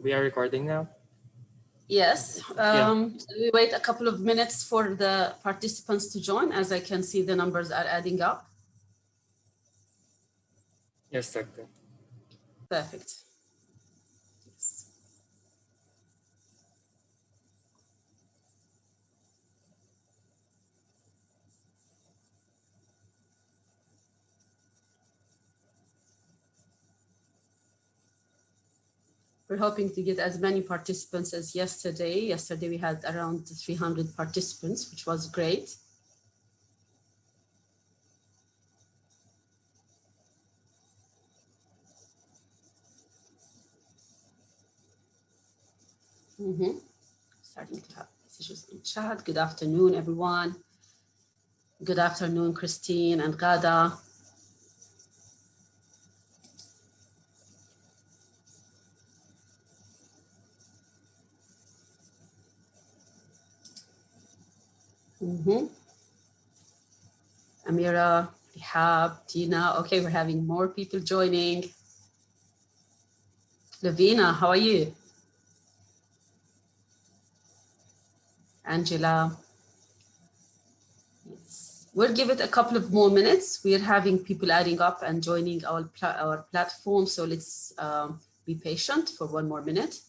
We are recording now? Yes. Yeah. We wait a couple of minutes for the participants to join. As I can see, the numbers are adding up. Yes, Doctor. Perfect. Yes. We're hoping to get as many participants as yesterday. Yesterday, we had around 300 participants, which was great. Starting to have messages in chat. Good afternoon, everyone. Good afternoon, Christine and Gada. Amira, Rihab, Tina. Okay, we're having more people joining. Lavina, how are you? Angela. Yes. We'll give it a couple of more minutes. We're having people adding up and joining our platform. So let's be patient for one more minute.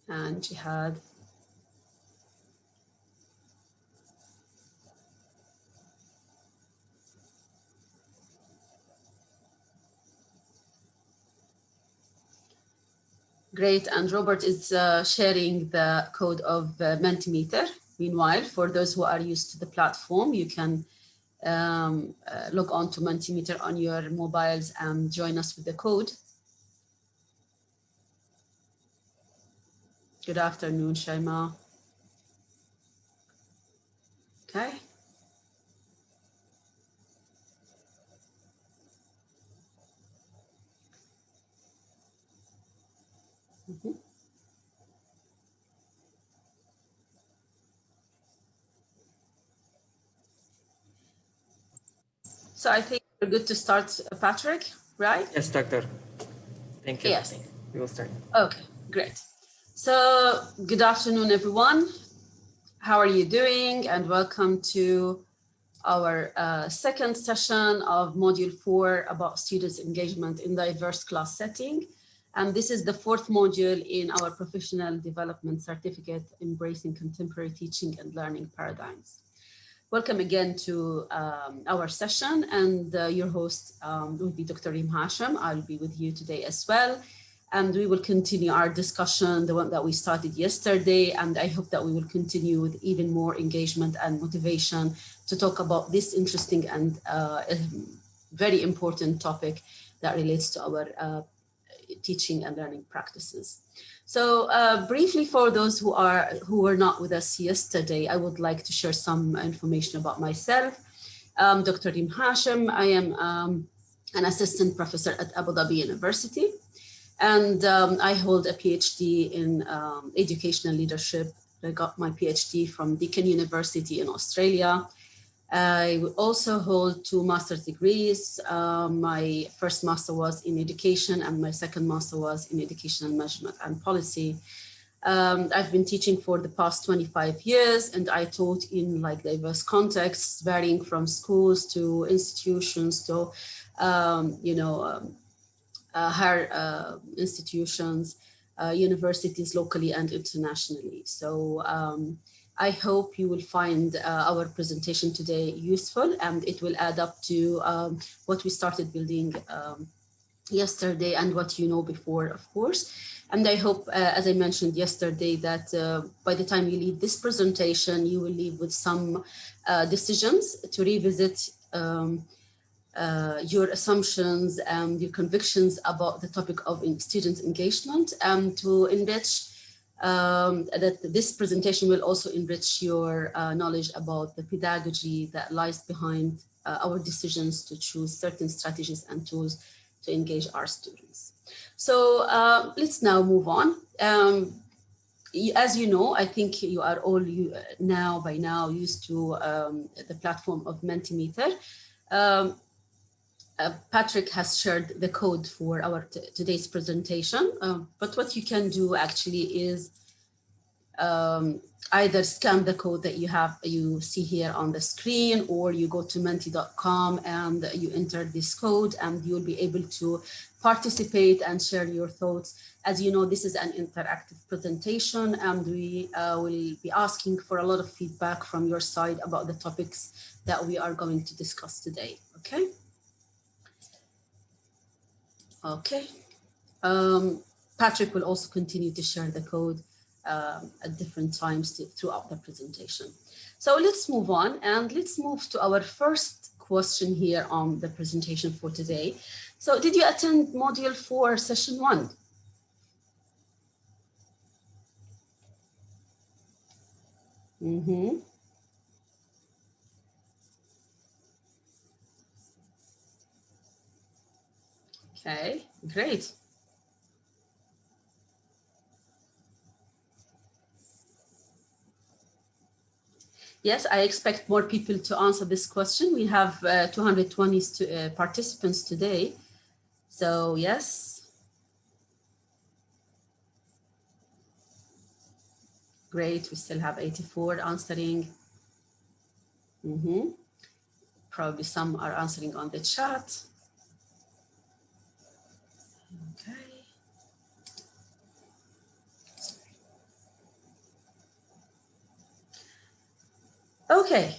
And Jihad. Great, and Robert is sharing the code of Mentimeter. Meanwhile, for those who are used to the platform, you can log on to Mentimeter on your mobiles and join us with the code. Good afternoon, Shaima. Okay. So I think we're good to start, Patrick, right? Yes, Doctor. Thank you. Yes. We will start. Okay, great. So good afternoon, everyone. How are you doing? And welcome to our second session of Module 4 about students' engagement in diverse class setting. And this is the fourth module in our professional development certificate, Embracing Contemporary Teaching and Learning Paradigms. Welcome again to our session, and your host will be Dr. Reem Hashem. I'll be with you today as well. And we will continue our discussion, the one that we started yesterday, and I hope that we will continue with even more engagement and motivation to talk about this interesting and very important topic that relates to our teaching and learning practices. So briefly, for those who were not with us yesterday, I would like to share some information about myself. Dr. Reem Hashem, I am an assistant professor at Abu Dhabi University. And I hold a PhD in educational leadership. I got my PhD from Deakin University in Australia. I also hold 2 master's degrees. My first master was in education and my second master was in educational management and policy. I've been teaching for the past 25 years, and I taught in like diverse contexts, varying from schools to institutions to, higher institutions, universities locally and internationally. So I hope you will find our presentation today useful, and it will add up to what we started building yesterday and what you know before, of course. And I hope, as I mentioned yesterday, that by the time you leave this presentation, you will leave with some decisions to revisit your assumptions and your convictions about the topic of student engagement, and to enrich that this presentation will also enrich your knowledge about the pedagogy that lies behind our decisions to choose certain strategies and tools to engage our students. So let's now move on. As you know, I think you are all by now used to the platform of Mentimeter. Patrick has shared the code for our today's presentation, but what you can do actually is either scan the code that you see here on the screen, or you go to menti.com and you enter this code, and you'll be able to participate and share your thoughts. As you know, this is an interactive presentation, and we will be asking for a lot of feedback from your side about the topics that we are going to discuss today. Okay. Okay. Patrick will also continue to share the code at different times throughout the presentation. So let's move on, and let's move to our first question here on the presentation for today. So did you attend Module 4, Session 1? Mm-hmm. Okay, great. Yes, I expect more people to answer this question. We have 220 participants today. So yes. Great, we still have 84 answering. Mm-hmm. Probably some are answering on the chat. Okay. Okay.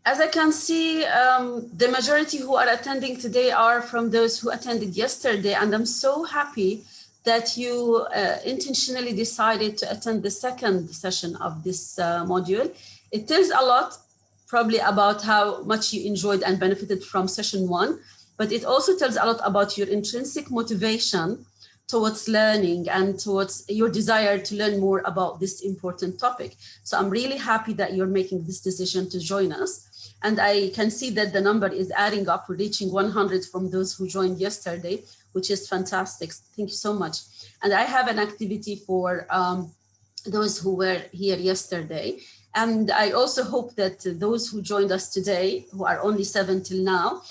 As I can see, the majority who are attending today are from those who attended yesterday, and I'm so happy that you intentionally decided to attend the second session of this module. It tells a lot, probably, about how much you enjoyed and benefited from session 1, but it also tells a lot about your intrinsic motivation towards learning and towards your desire to learn more about this important topic. So I'm really happy that you're making this decision to join us. And I can see that the number is adding up. We're reaching 100 from those who joined yesterday, which is fantastic. Thank you so much. And I have an activity for those who were here yesterday. And I also hope that those who joined us today, who are only 7 till now,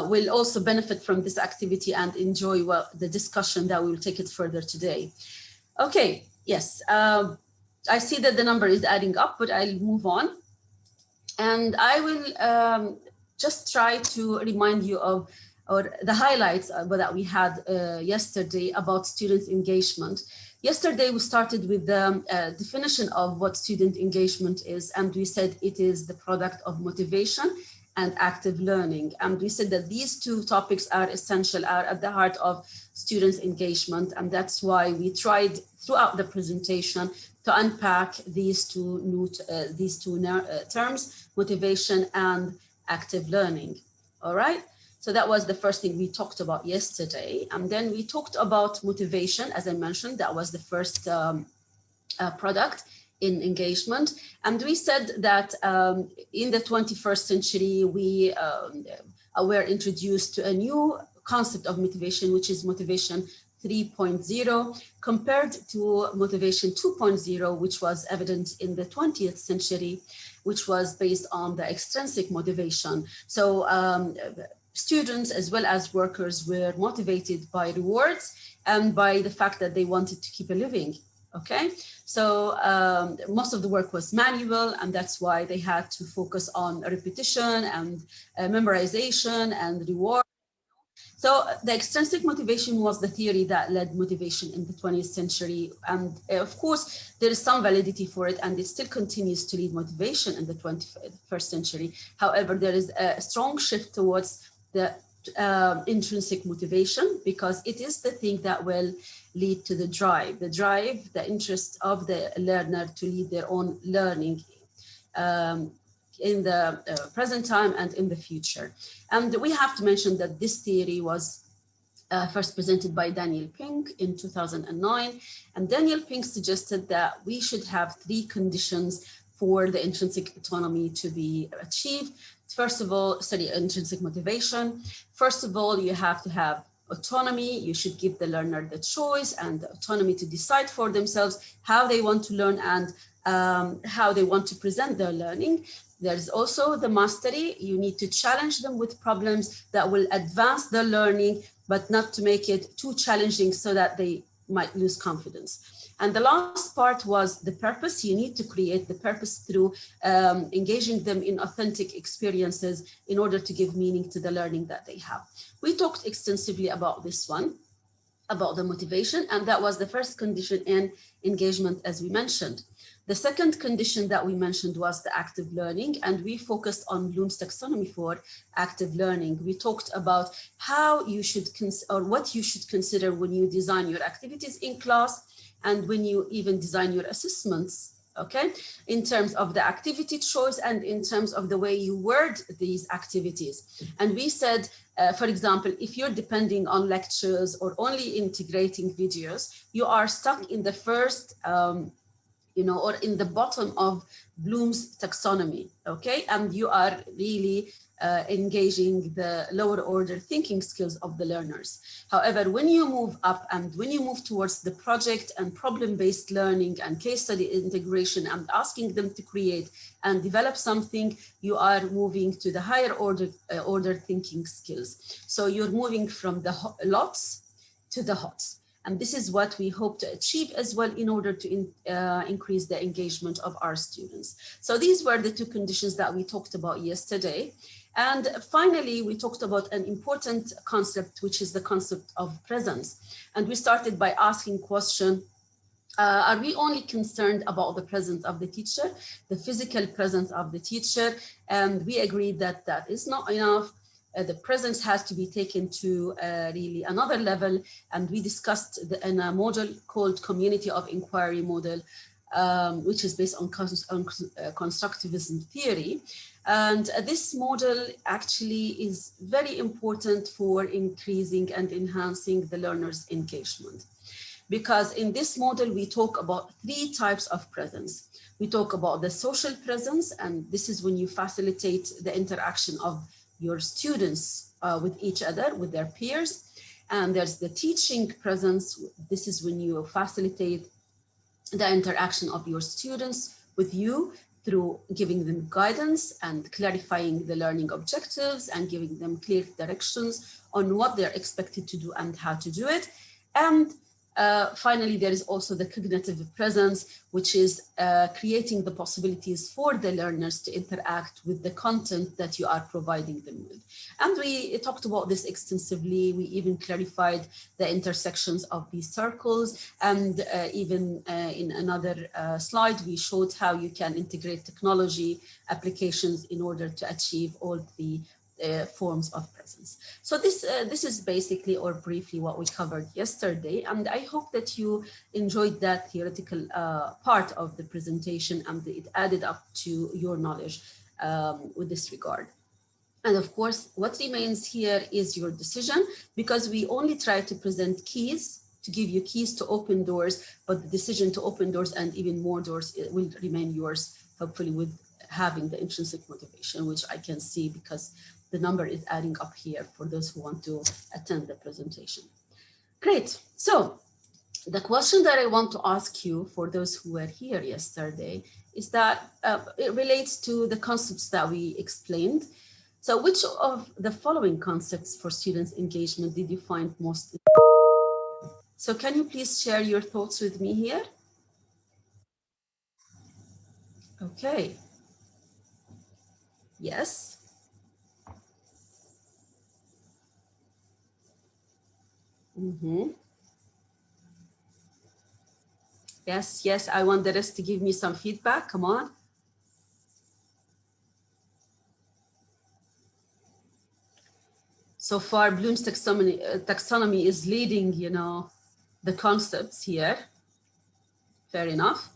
will also benefit from this activity and enjoy the discussion that we will take it further today. Okay, yes, I see that the number is adding up, but I'll move on. And I will just try to remind you of the highlights that we had yesterday about student engagement. Yesterday, we started with the definition of what student engagement is, and we said it is the product of motivation and active learning. And we said that these two topics are essential, are at the heart of students' engagement, and that's why we tried throughout the presentation to unpack these two terms, motivation and active learning. All right. So that was the first thing we talked about yesterday. And then we talked about motivation. As I mentioned, that was the first product in engagement. And we said that in the 21st century, we were introduced to a new concept of motivation, which is motivation 3.0, compared to motivation 2.0, which was evident in the 20th century, which was based on the extrinsic motivation. So students as well as workers were motivated by rewards and by the fact that they wanted to keep a living. Okay, so most of the work was manual, and that's why they had to focus on repetition and memorization and reward. So the extrinsic motivation was the theory that led motivation in the 20th century. And of course, there is some validity for it, and it still continues to lead motivation in the 21st century. However, there is a strong shift towards the intrinsic motivation, because it is the thing that will lead to the drive, the interest of the learner to lead their own learning in the present time and in the future. And we have to mention that this theory was first presented by Daniel Pink in 2009. And Daniel Pink suggested that we should have 3 conditions for the intrinsic autonomy to be achieved. First of all, study intrinsic motivation. First of all, you have to have autonomy. You should give the learner the choice and the autonomy to decide for themselves how they want to learn and how they want to present their learning. There's also the mastery. You need to challenge them with problems that will advance their learning, but not to make it too challenging so that they might lose confidence. And the last part was the purpose. You need to create the purpose through engaging them in authentic experiences in order to give meaning to the learning that they have. We talked extensively about this one, about the motivation, and that was the first condition in engagement, as we mentioned. The second condition that we mentioned was the active learning, and we focused on Bloom's taxonomy for active learning. We talked about how you should, or what you should consider when you design your activities in class, and when you even design your assessments, okay, in terms of the activity choice and in terms of the way you word these activities. And we said, for example, if you're depending on lectures or only integrating videos, you are stuck in the first, or in the bottom of Bloom's taxonomy, okay? And you are really engaging the lower order thinking skills of the learners. However, when you move up and when you move towards the project and problem-based learning and case study integration and asking them to create and develop something, you are moving to the higher order thinking skills. So you're moving from the lots to the hots. And this is what we hope to achieve as well in order to increase the engagement of our students. So these were the two conditions that we talked about yesterday. And finally, we talked about an important concept, which is the concept of presence. And we started by asking question, are we only concerned about the presence of the teacher, the physical presence of the teacher? And we agreed that that is not enough. The presence has to be taken to really another level. And we discussed in a module called Community of Inquiry model, which is based on constructivism theory. And this model actually is very important for increasing and enhancing the learner's engagement. Because in this model, we talk about three types of presence. We talk about the social presence, and this is when you facilitate the interaction of your students with each other, with their peers. And there's the teaching presence. This is when you facilitate the interaction of your students with you through giving them guidance and clarifying the learning objectives and giving them clear directions on what they're expected to do and how to do it. And finally, there is also the cognitive presence, which is creating the possibilities for the learners to interact with the content that you are providing them with. And we talked about this extensively. We even clarified the intersections of these circles. And even in another slide, we showed how you can integrate technology applications in order to achieve all the forms of presence. So this is basically or briefly what we covered yesterday, and I hope that you enjoyed that theoretical part of the presentation and it added up to your knowledge with this regard. And of course, what remains here is your decision, because we only try to present keys, to give you keys to open doors, but the decision to open doors and even more doors will remain yours, hopefully with having the intrinsic motivation, which I can see because the number is adding up here for those who want to attend the presentation. Great. So the question that I want to ask you for those who were here yesterday is that it relates to the concepts that we explained. So which of the following concepts for students' engagement did you find most important? So can you please share your thoughts with me here? Okay. Yes. Mm-hmm. Yes, yes, I want the rest to give me some feedback. Come on. So far, Bloom's taxonomy is leading, the concepts here. Fair enough.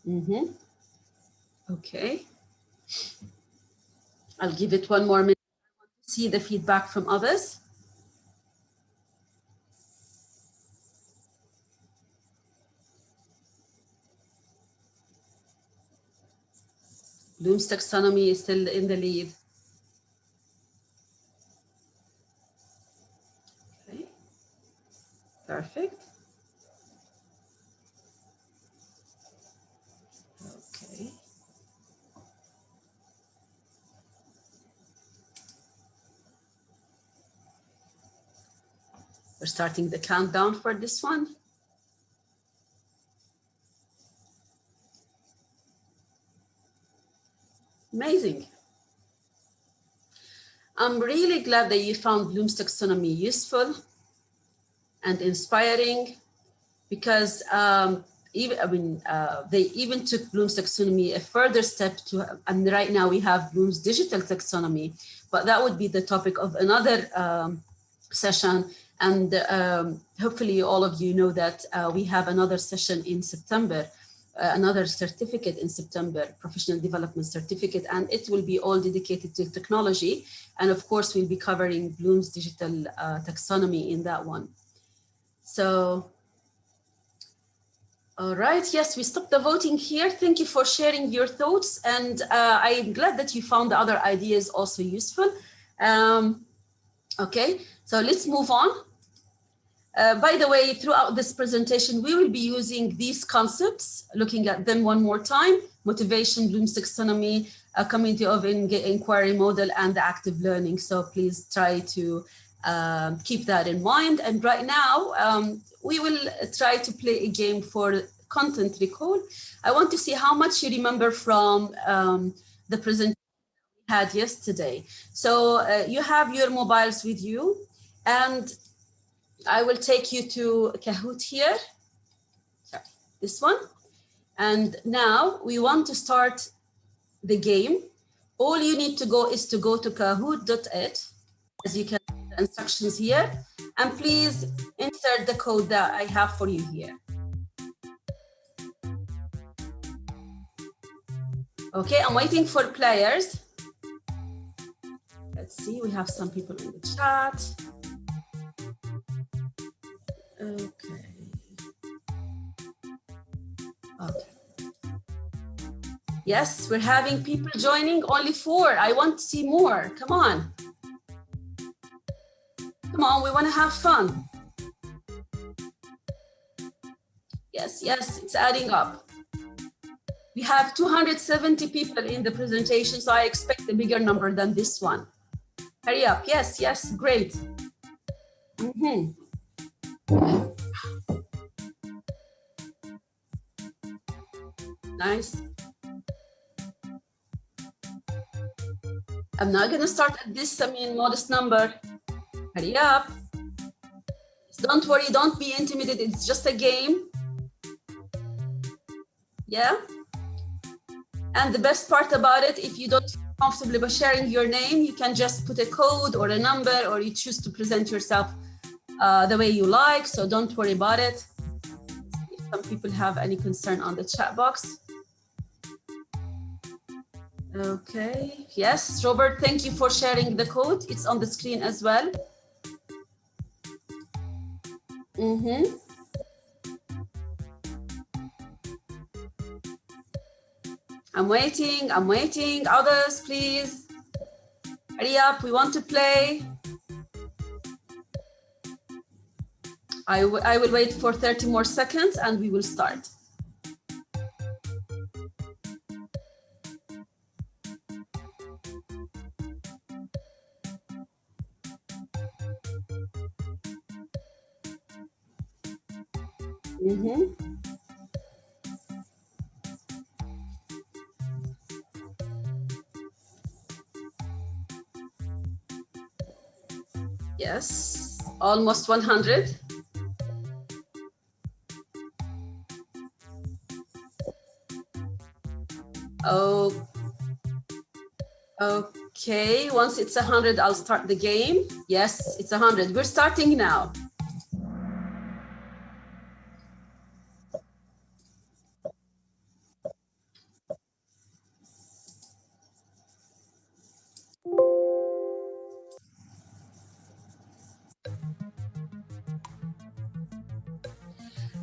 Mm-hmm. Okay. I'll give it one more minute. I want to see the feedback from others. Bloom's taxonomy is still in the lead. Okay. Perfect. We're starting the countdown for this one. Amazing. I'm really glad that you found Bloom's taxonomy useful and inspiring, because they even took Bloom's taxonomy a further step to, and right now we have Bloom's digital taxonomy, but that would be the topic of another session. And hopefully all of you know that we have another session in September, another certificate in September, professional development certificate, and it will be all dedicated to technology. And of course, we'll be covering Bloom's digital taxonomy in that one. So, all right, yes, we stopped the voting here. Thank you for sharing your thoughts. And I'm glad that you found the other ideas also useful. Okay, so let's move on. By the way, throughout this presentation, we will be using these concepts, looking at them one more time: motivation, Bloom's taxonomy, a community of inquiry model, and the active learning. So please try to keep that in mind. And right now, we will try to play a game for content recall. I want to see how much you remember from the presentation we had yesterday. So you have your mobiles with you, and I will take you to Kahoot here, sorry, this one. And now we want to start the game. All you need to go is to go to kahoot.it, as you can see the instructions here, and please insert the code that I have for you here. Okay, I'm waiting for players. Let's see, we have some people in the chat. Okay. Okay. Yes, we're having people joining, only 4. I want to see more. Come on. Come on, we want to have fun. Yes, yes, it's adding up. We have 270 people in the presentation, so I expect a bigger number than this one. Hurry up. Yes, yes, great. Nice. I'm not going to start at this, modest number. Hurry up. Don't worry, don't be intimidated. It's just a game. Yeah. And the best part about it, if you don't feel comfortable about sharing your name, you can just put a code or a number, or you choose to present yourself the way you like. So don't worry about it. If some people have any concern on the chat box. Okay. Yes, Robert, thank you for sharing the code. It's on the screen as well. I'm waiting. Others, please. Hurry up, we want to play. I will wait for 30 more seconds and we will start. Yes, almost 100. Oh, okay. Once it's 100, I'll start the game. Yes, it's 100. We're starting now.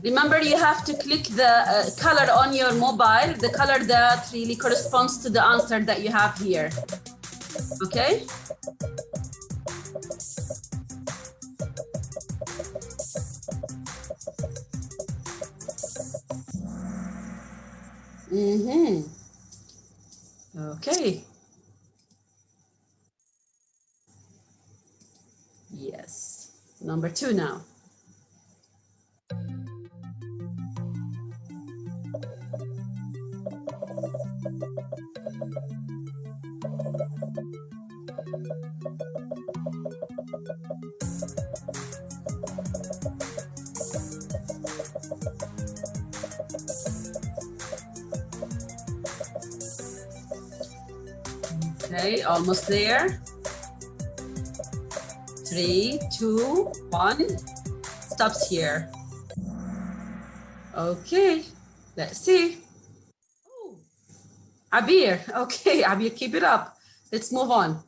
Remember, you have to click the color on your mobile, the color that really corresponds to the answer that you have here. Okay? Okay. Yes. Number 2 now. Okay, almost there. 3, 2, 1. Stops here. Okay, let's see. Oh, Abir. Okay, Abir, keep it up. Let's move on.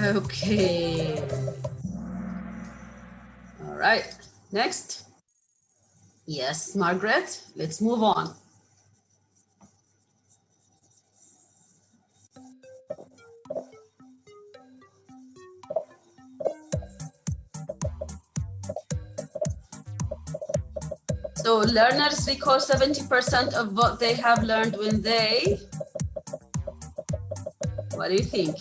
Okay. All right. Next. Yes, Margaret. Let's move on. So learners recall 70% of what they have learned when they. What do you think?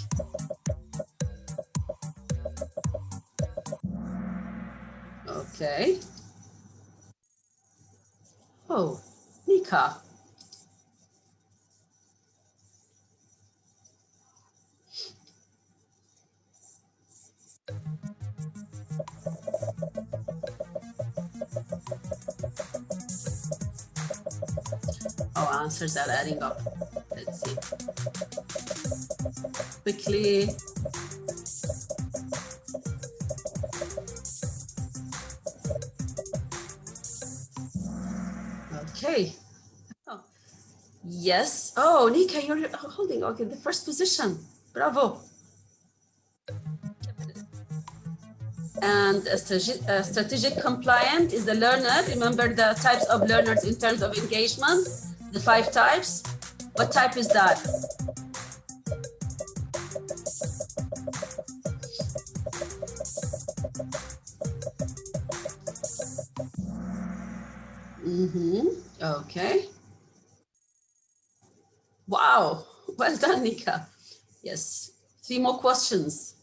Okay. Oh, Nika. Oh, answers are adding up. Let's see. Quickly. Okay. Oh, yes. Oh, Nika, you're holding okay the first position. Bravo. And a strategic compliant is the learner. Remember the types of learners in terms of engagement, the 5 types. What type is that? Okay. Wow. Well done, Nika. Yes. 3 more questions.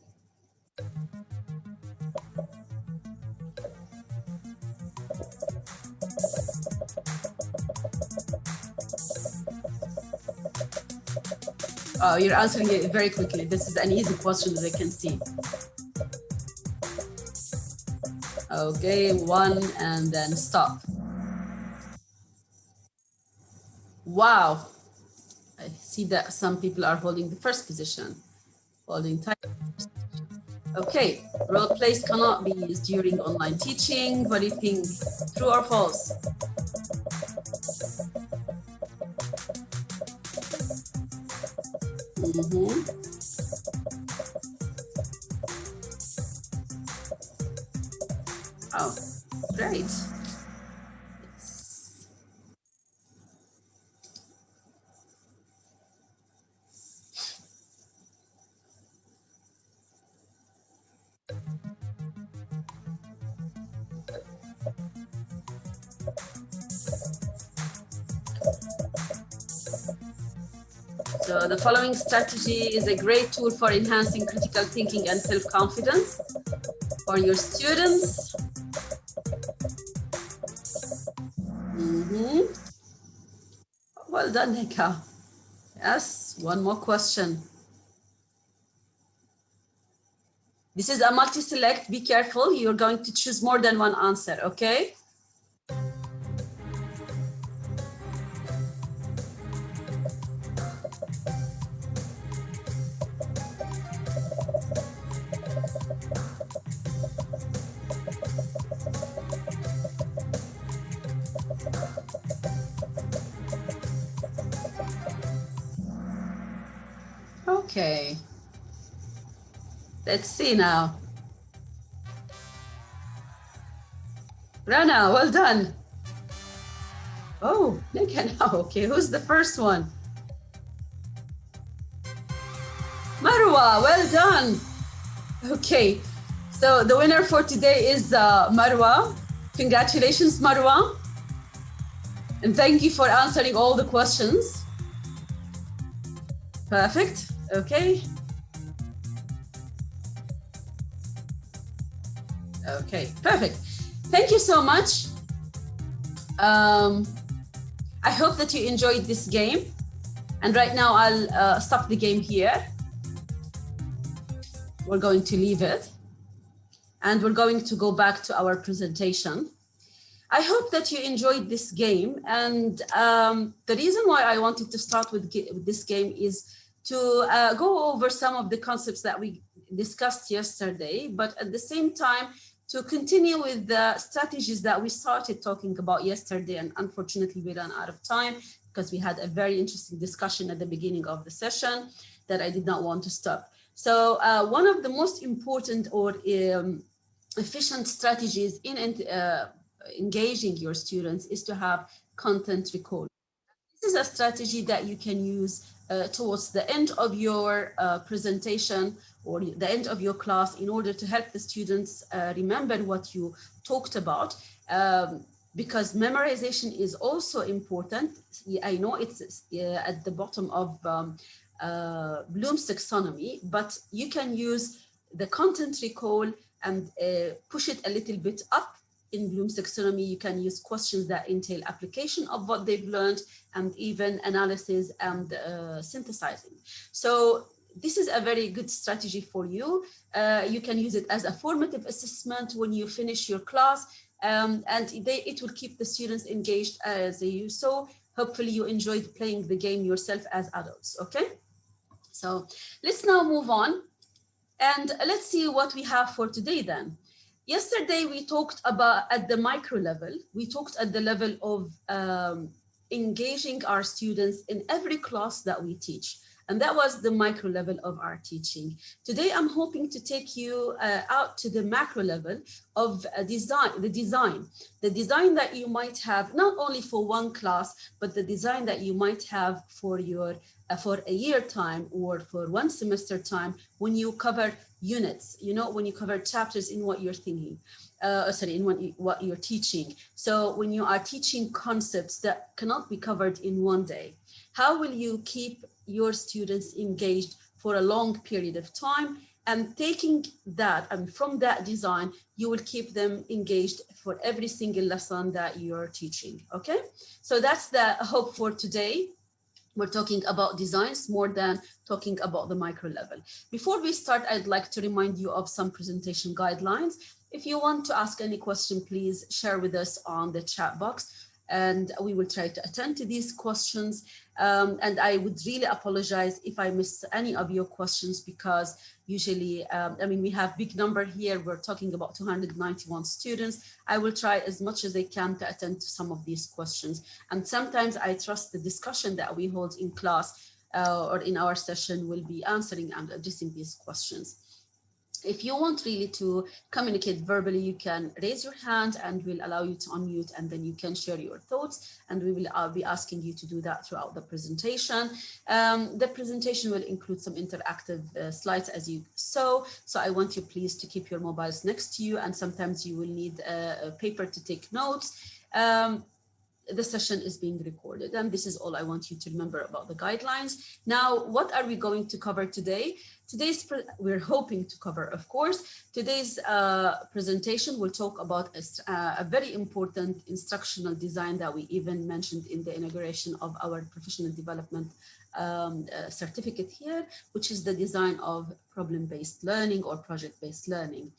Oh, you're answering it very quickly. This is an easy question, as I can see. Okay, 1 and then stop. Wow. I see that some people are holding the first position. Holding tight. Okay, role plays cannot be used during online teaching. What do you think? True or false? Oh, great. So the following strategy is a great tool for enhancing critical thinking and self-confidence for your students. Well done, Nika. Yes, 1 more question. This is a multi-select. Be careful. You're going to choose more than 1 answer, okay? Okay. Let's see now. Rana, well done. Oh, Nika now. Okay, who's the first one? Marwa, well done. Okay, so the winner for today is Marwa. Congratulations, Marwa. And thank you for answering all the questions. Perfect. Okay. Okay, perfect. Thank you so much. I hope that you enjoyed this game. And right now I'll stop the game here. We're going to leave it. And we're going to go back to our presentation. I hope that you enjoyed this game. And the reason why I wanted to start with this game is to go over some of the concepts that we discussed yesterday, but at the same time, to continue with the strategies that we started talking about yesterday. And unfortunately, we ran out of time because we had a very interesting discussion at the beginning of the session that I did not want to stop. So one of the most important or efficient strategies in engaging your students is to have content recall. This is a strategy that you can use towards the end of your presentation or the end of your class in order to help the students remember what you talked about. Because memorization is also important. I know it's at the bottom of Bloom's taxonomy, but you can use the content recall and push it a little bit up. In Bloom's taxonomy, you can use questions that entail application of what they've learned and even analysis and synthesizing. So this is a very good strategy for you. You can use it as a formative assessment when you finish your class, and it will keep the students engaged as they use. So hopefully you enjoyed playing the game yourself as adults, okay? So let's now move on and let's see what we have for today then. Yesterday, we talked about at the micro level, we talked at the level of engaging our students in every class that we teach. And that was the micro level of our teaching. Today, I'm hoping to take you out to the macro level of the design that you might have, not only for one class, but the design that you might have for your for a year time or for one semester time when you cover units, you know, when you cover chapters in what you're thinking, in what you're teaching. So when you are teaching concepts that cannot be covered in one day, how will you keep your students engaged for a long period of time? And taking that, and from that design, you will keep them engaged for every single lesson that you're teaching, okay? So that's the hope for today. We're talking about designs more than talking about the micro level. Before we start, I'd like to remind you of some presentation guidelines. If you want to ask any question, please share with us on the chat box, and we will try to attend to these questions. And I would really apologize if I miss any of your questions, because usually, I mean, we have big number here. We're talking about 291 students. I will try as much as I can to attend to some of these questions. And sometimes I trust the discussion that we hold in class or in our session will be answering and addressing these questions. If you want really to communicate verbally, you can raise your hand and we'll allow you to unmute, and then you can share your thoughts, and we will be asking you to do that throughout the presentation. The presentation will include some interactive slides as you saw. So I want you please to keep your mobiles next to you, and sometimes you will need a paper to take notes. The session is being recorded, and this is all I want you to remember about the guidelines. Now, what are we going to cover today? We're hoping to cover, of course, today's presentation will talk about a very important instructional design that we even mentioned in the inauguration of our professional development certificate here, which is the design of problem-based learning or project-based learning.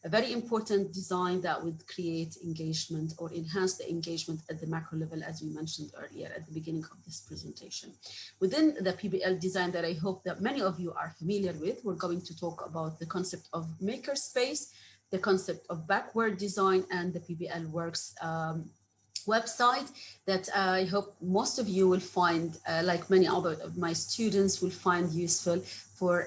A very important design that would create engagement or enhance the engagement at the macro level, as we mentioned earlier at the beginning of this presentation. Within the Pbl design that I hope that many of you are familiar with, we're going to talk about the concept of Makerspace, the concept of backward design, and the Pbl Works website that I hope most of you will find, like many other of my students, will find useful for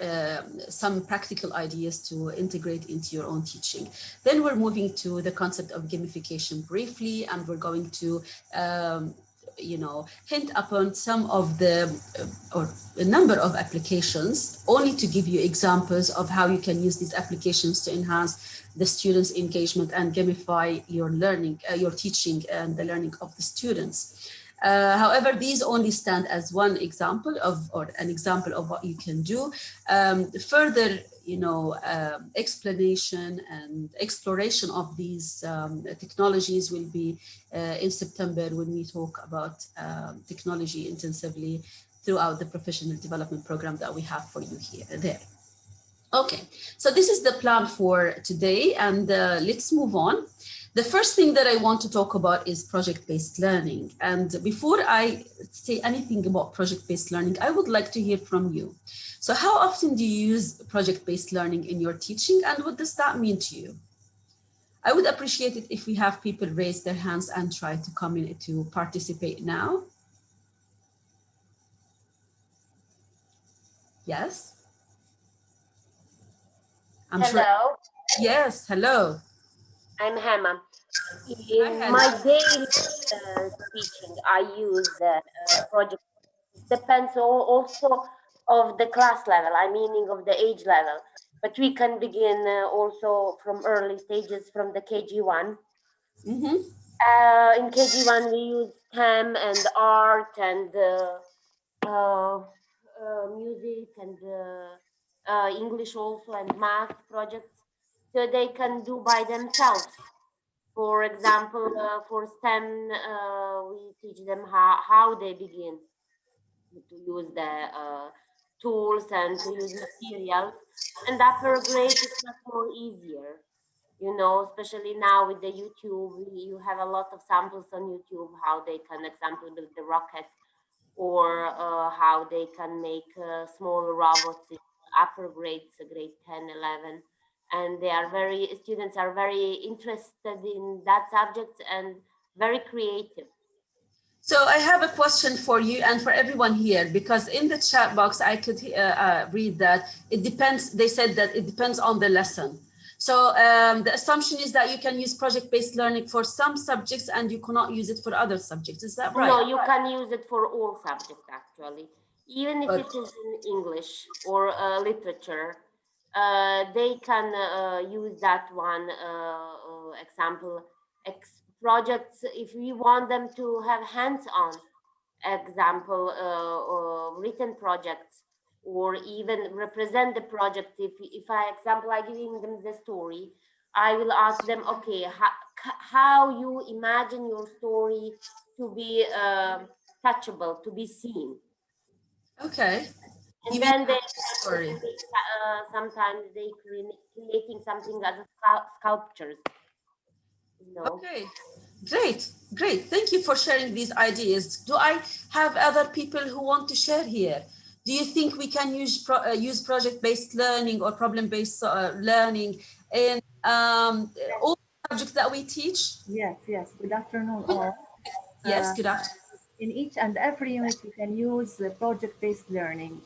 some practical ideas to integrate into your own teaching. Then we're moving to the concept of gamification briefly, and we're going to hint upon some of the or a number of applications, only to give you examples of how you can use these applications to enhance the students' engagement and gamify your learning, your teaching and the learning of the students. However, these only stand as one example or an example of what you can do. Further, explanation and exploration of these technologies will be in September when we talk about technology intensively throughout the professional development program that we have for you there. Okay, so this is the plan for today, and let's move on. The first thing that I want to talk about is project-based learning. And before I say anything about project-based learning, I would like to hear from you. So how often do you use project-based learning in your teaching, and what does that mean to you? I would appreciate it if we have people raise their hands and try to come in to participate now. Yes? Hello. Sure. Yes, hello. I'm Hema. Hi, In my daily teaching, I use project. It depends also of the class level, meaning of the age level. But we can begin also from early stages from the KG1. Mm-hmm. In KG1, we use STEM and art and music and English also and math projects, so they can do by themselves. For example, for STEM, we teach them how they begin to use the tools and to use materials. And upper grade is much more easier, especially now with the YouTube. You have a lot of samples on YouTube how they can, example, build the rocket, or how they can make small robots in upper grades, grade 10, 11. And students are very interested in that subject and very creative. So I have a question for you and for everyone here, because in the chat box, I could read that it depends. They said that it depends on the lesson. So the assumption is that you can use project-based learning for some subjects and you cannot use it for other subjects. Is that right? No, you can use it for all subjects, actually. Even if it is in English or literature, they can use that one example projects if we want them to have hands-on example written projects, or even represent the project. If I giving them the story, I will ask them, okay, how you imagine your story to be touchable, to be seen. Okay. And then they sometimes they creating something as a sculptures. Okay, great. Thank you for sharing these ideas. Do I have other people who want to share here? Do you think we can use project-based learning or problem-based learning in all subjects that we teach? Yes. Good afternoon, all. Yes, good afternoon. In each and every unit, you can use project-based learning.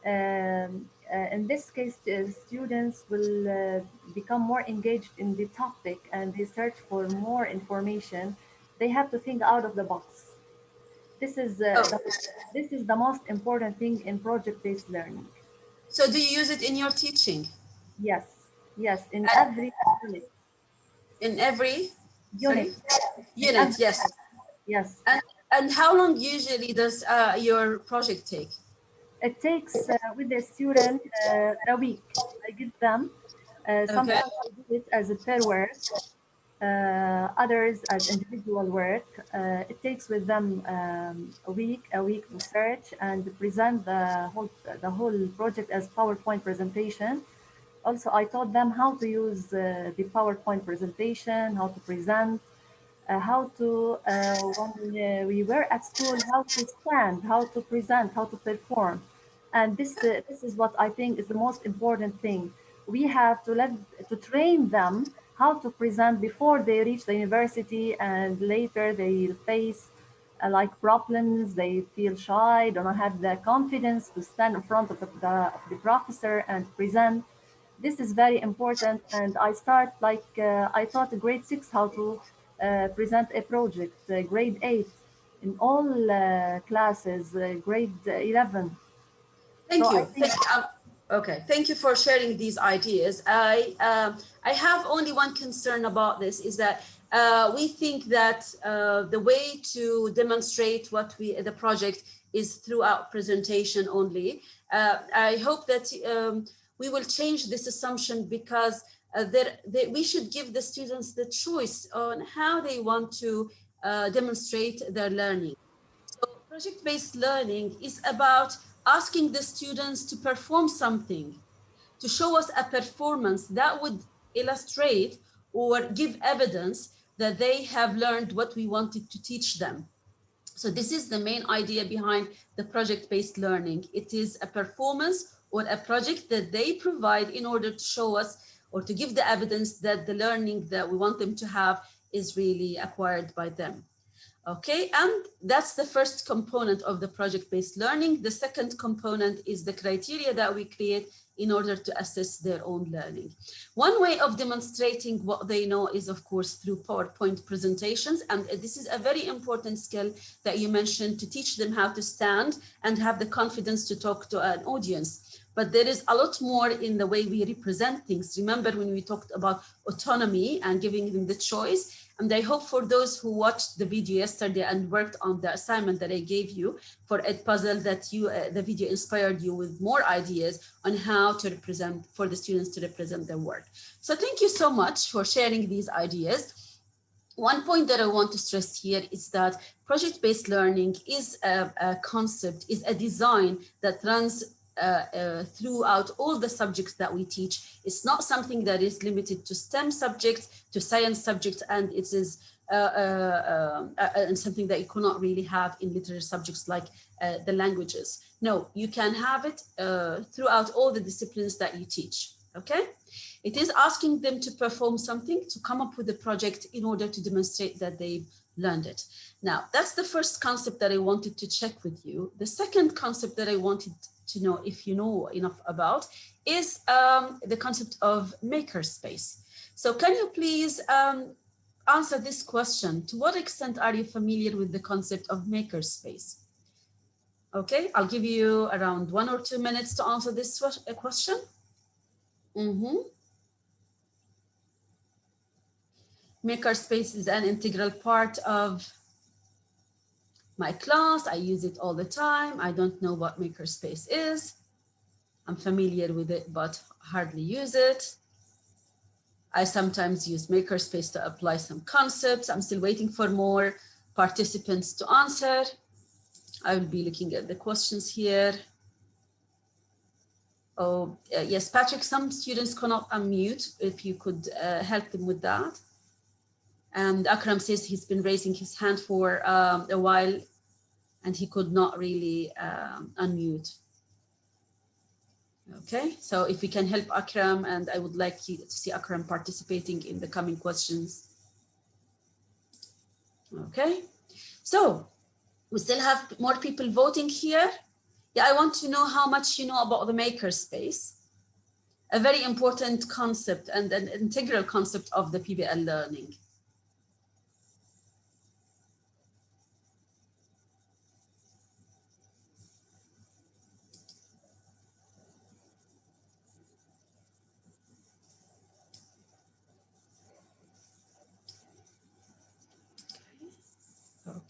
In this case, students will become more engaged in the topic and they search for more information. They have to think out of the box. This is the most important thing in project-based learning. So do you use it in your teaching? Yes, in every unit. In every unit? Unit, yes. Yes. And how long usually does your project take? It takes with the student a week. I give them. Sometimes I do it as a pair work, others as individual work. It takes with them a week to search and present the whole project as PowerPoint presentation. Also, I taught them how to use the PowerPoint presentation, how to present, how to, when we were at school, how to stand, how to present, how to perform. And this is what I think is the most important thing. We have to train them how to present before they reach the university, and later they face like problems, they feel shy, don't have the confidence to stand in front of the professor and present. This is very important, and I taught grade 6 how to present a project, grade 8 in all classes, grade 11. Thank So you. I think Okay, thank you for sharing these ideas. I have only one concern about this, is that we think that the way to demonstrate what the project is throughout presentation only. I hope that we will change this assumption, because we should give the students the choice on how they want to demonstrate their learning. So project-based learning is about asking the students to perform something, to show us a performance that would illustrate or give evidence that they have learned what we wanted to teach them. So this is the main idea behind the project-based learning. It is a performance or a project that they provide in order to show us or to give the evidence that the learning that we want them to have is really acquired by them. Okay, and that's the first component of the project-based learning. The second component is the criteria that we create in order to assess their own learning. One way of demonstrating what they know is, of course, through PowerPoint presentations. And this is a very important skill that you mentioned, to teach them how to stand and have the confidence to talk to an audience. But there is a lot more in the way we represent things. Remember when we talked about autonomy and giving them the choice? And I hope for those who watched the video yesterday and worked on the assignment that I gave you for Edpuzzle, that the video inspired you with more ideas on how to represent, for the students to represent their work. So thank you so much for sharing these ideas. One point that I want to stress here is that project-based learning is a concept, is a design that runs throughout all the subjects that we teach. It's not something that is limited to STEM subjects, to science subjects, and it is something that you cannot really have in literary subjects like the languages. No, you can have it throughout all the disciplines that you teach, okay? It is asking them to perform something, to come up with a project in order to demonstrate that they've learned it. Now, that's the first concept that I wanted to check with you. The second concept that I wanted to know if you know enough about is the concept of Makerspace. So can you please answer this question? To what extent are you familiar with the concept of Makerspace? Okay, I'll give you around 1 or 2 minutes to answer this question. Makerspace is an integral part of my class. I use it all the time. I don't know what Makerspace is. I'm familiar with it, but hardly use it. I sometimes use Makerspace to apply some concepts. I'm still waiting for more participants to answer. I will be looking at the questions here. Oh, yes, Patrick, some students cannot unmute. If you could help them with that. And Akram says he's been raising his hand for a while and he could not really unmute. Okay, so if we can help Akram, and I would like to see Akram participating in the coming questions. Okay, so we still have more people voting here. Yeah, I want to know how much you know about the Makerspace, a very important concept and an integral concept of the PBL learning.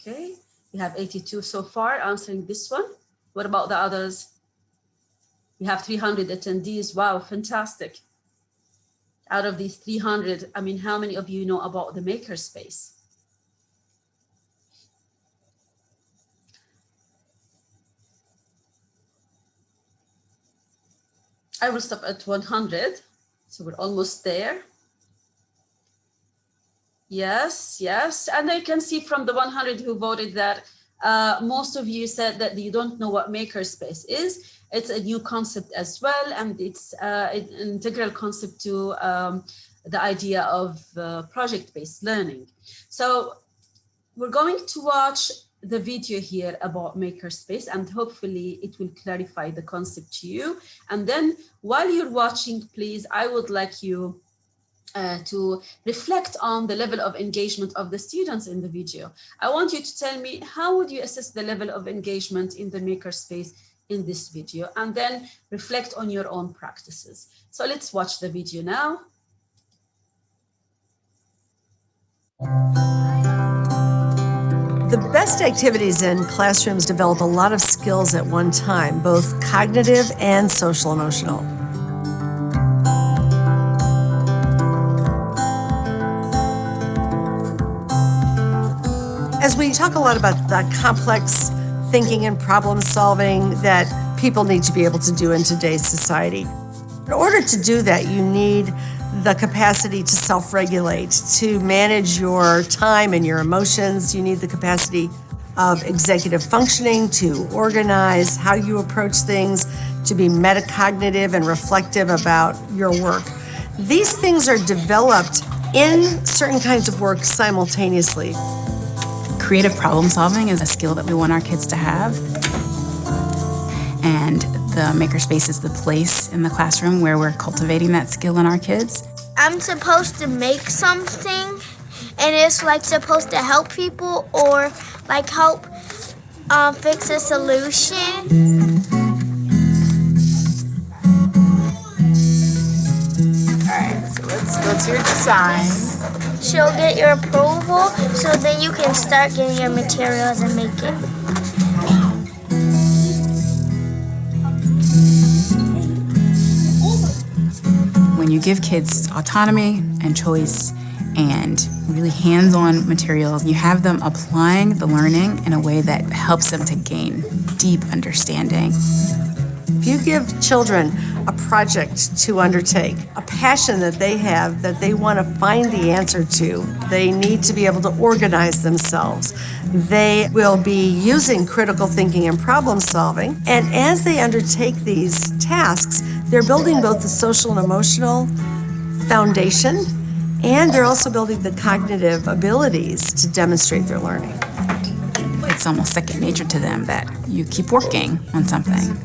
Okay, we have 82 so far answering this one. What about the others? We have 300 attendees. Wow, fantastic. Out of these 300, I mean, how many of you know about the Makerspace? I will stop at 100. So we're almost there. Yes, yes. And I can see from the 100 who voted that most of you said that you don't know what Makerspace is. It's a new concept as well. And it's an integral concept to the idea of project-based learning. So we're going to watch the video here about Makerspace, and hopefully it will clarify the concept to you. And then while you're watching, please, I would like you to reflect on the level of engagement of the students in the video. I want you to tell me, how would you assess the level of engagement in the Makerspace in this video, and then reflect on your own practices. So let's watch the video now. The best activities in classrooms develop a lot of skills at one time, both cognitive and social emotional. As we talk a lot about the complex thinking and problem solving that people need to be able to do in today's society, in order to do that, you need the capacity to self-regulate, to manage your time and your emotions. You need the capacity of executive functioning, to organize how you approach things, to be metacognitive and reflective about your work. These things are developed in certain kinds of work simultaneously. Creative problem solving is a skill that we want our kids to have. And the Makerspace is the place in the classroom where we're cultivating that skill in our kids. I'm supposed to make something, and it's like supposed to help people or like help fix a solution. Alright, so let's go to your design. She'll get your approval, so then you can start getting your materials and make it. When you give kids autonomy and choice and really hands-on materials, you have them applying the learning in a way that helps them to gain deep understanding. If you give children a project to undertake, a passion that they have, that they want to find the answer to, they need to be able to organize themselves. They will be using critical thinking and problem solving. And as they undertake these tasks, they're building both the social and emotional foundation, and they're also building the cognitive abilities to demonstrate their learning. It's almost second nature to them that you keep working on something.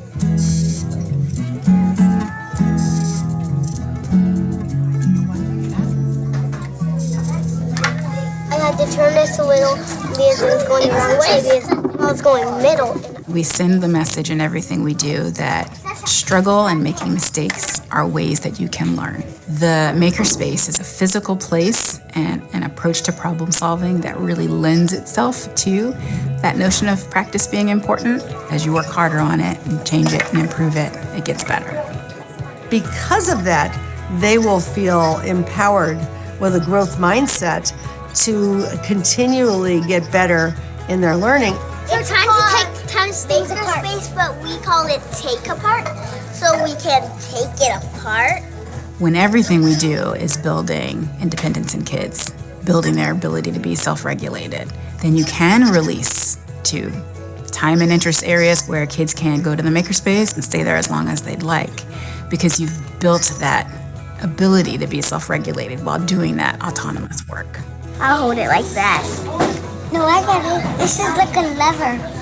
I had to turn this a little because it was going the wrong way because I was going middle. We send the message in everything we do that struggle and making mistakes are ways that you can learn. The Makerspace is a physical place and an approach to problem solving that really lends itself to that notion of practice being important. As you work harder on it and change it and improve it, it gets better. Because of that, they will feel empowered with a growth mindset to continually get better in their learning. Sometimes things apart, but we call it take apart, so we can take it apart. When everything we do is building independence in kids, building their ability to be self-regulated, then you can release to time and interest areas where kids can go to the Makerspace and stay there as long as they'd like, because you've built that ability to be self-regulated while doing that autonomous work. I'll hold it like that. No, I got it. This is like a lever.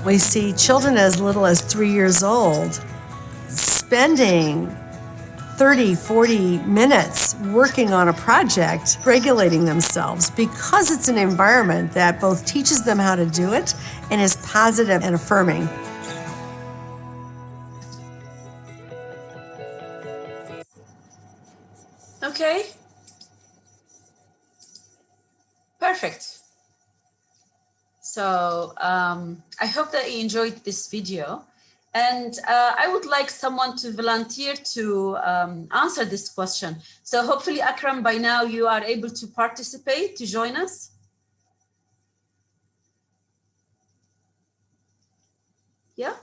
We see children as little as 3 years old spending 30, 40 minutes working on a project, regulating themselves, because it's an environment that both teaches them how to do it and is positive and affirming. Okay. Perfect. So I hope that you enjoyed this video. And I would like someone to volunteer to answer this question. So hopefully, Akram, by now you are able to participate, to join us. Yeah?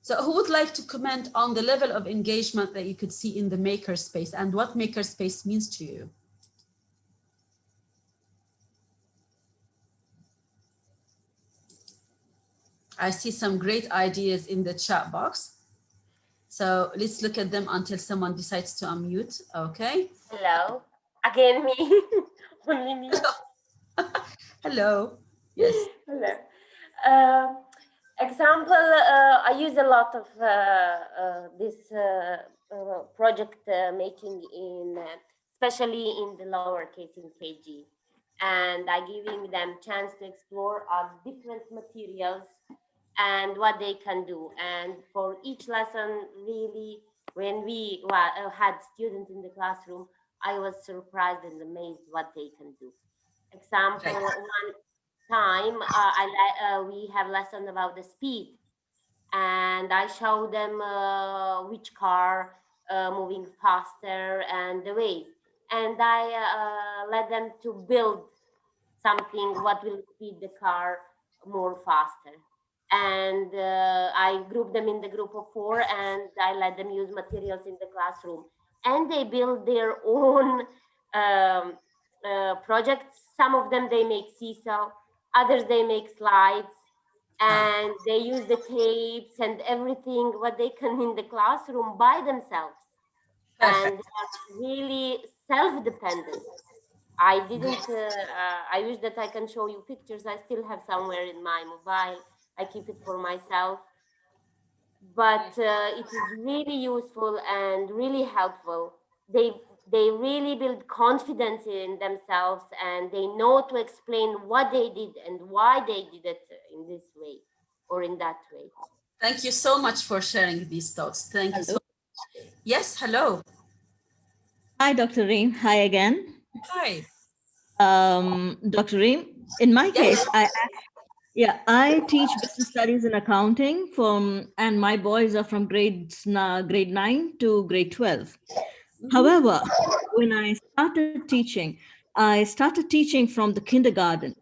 So who would like to comment on the level of engagement that you could see in the Makerspace and what Makerspace means to you? I see some great ideas in the chat box. So let's look at them until someone decides to unmute. Okay. Hello. Again, me. Only me. Hello. Yes. Hello. Example, I use a lot of this project making in, especially in the lower case in KG. And I giving them chance to explore different materials and what they can do. And for each lesson, really, when we had students in the classroom, I was surprised and amazed what they can do. Example, one time we have lesson about the speed, and I show them which car moving faster and the ways, and I let them to build something what will speed the car more faster. And I group them in the group of 4, and I let them use materials in the classroom, and they build their own um, projects. Some of them they make seesaw, others they make slides, and they use the tapes and everything what they can in the classroom by themselves. And they are really self-dependent. I didn't, I wish that I can show you pictures. I still have somewhere in my mobile. I keep it for myself. But it is really useful and really helpful. They really build confidence in themselves, and they know to explain what they did and why they did it in this way or in that way. Thank you so much for sharing these thoughts. Thank you so much. Yes, hello. Hi, Dr. Reem. Hi again. Hi. Dr. Reem, in my case, I teach business studies and accounting and my boys are from grade 9 to grade 12. However, when I started teaching from the kindergarten.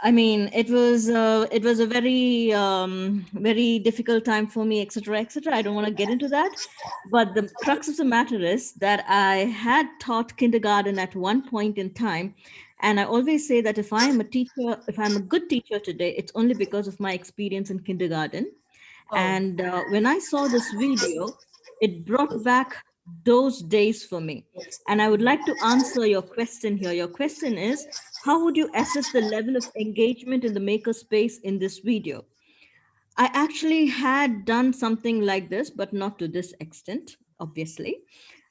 I mean, it was a very difficult time for me, etc., etc. I don't want to get into that, but the crux of the matter is that I had taught kindergarten at one point in time, and I always say that if I'm a good teacher today, it's only because of my experience in kindergarten. And when I saw this video, it brought back those days for me. And I would like to answer your question here. Your question is, how would you assess the level of engagement in the Makerspace in this video? I actually had done something like this, but not to this extent, obviously,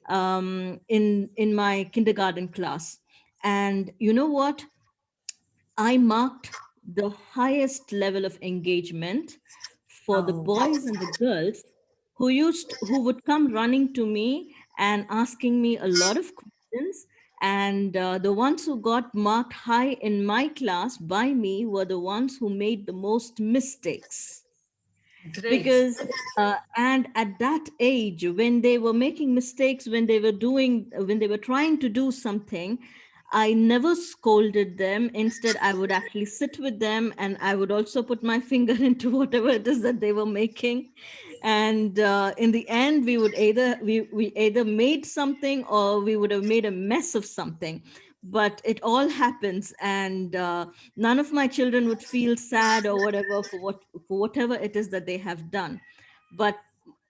in my kindergarten class. And you know what? I marked the highest level of engagement for the boys and the girls who would come running to me and asking me a lot of questions. And the ones who got marked high in my class by me were the ones who made the most mistakes. Great. Because and at that age, when they were making mistakes, when they were trying to do something, I never scolded them. Instead, I would actually sit with them, and I would also put my finger into whatever it is that they were making. And in the end, we either made something or we would have made a mess of something. But it all happens, and none of my children would feel sad or whatever for whatever it is that they have done. But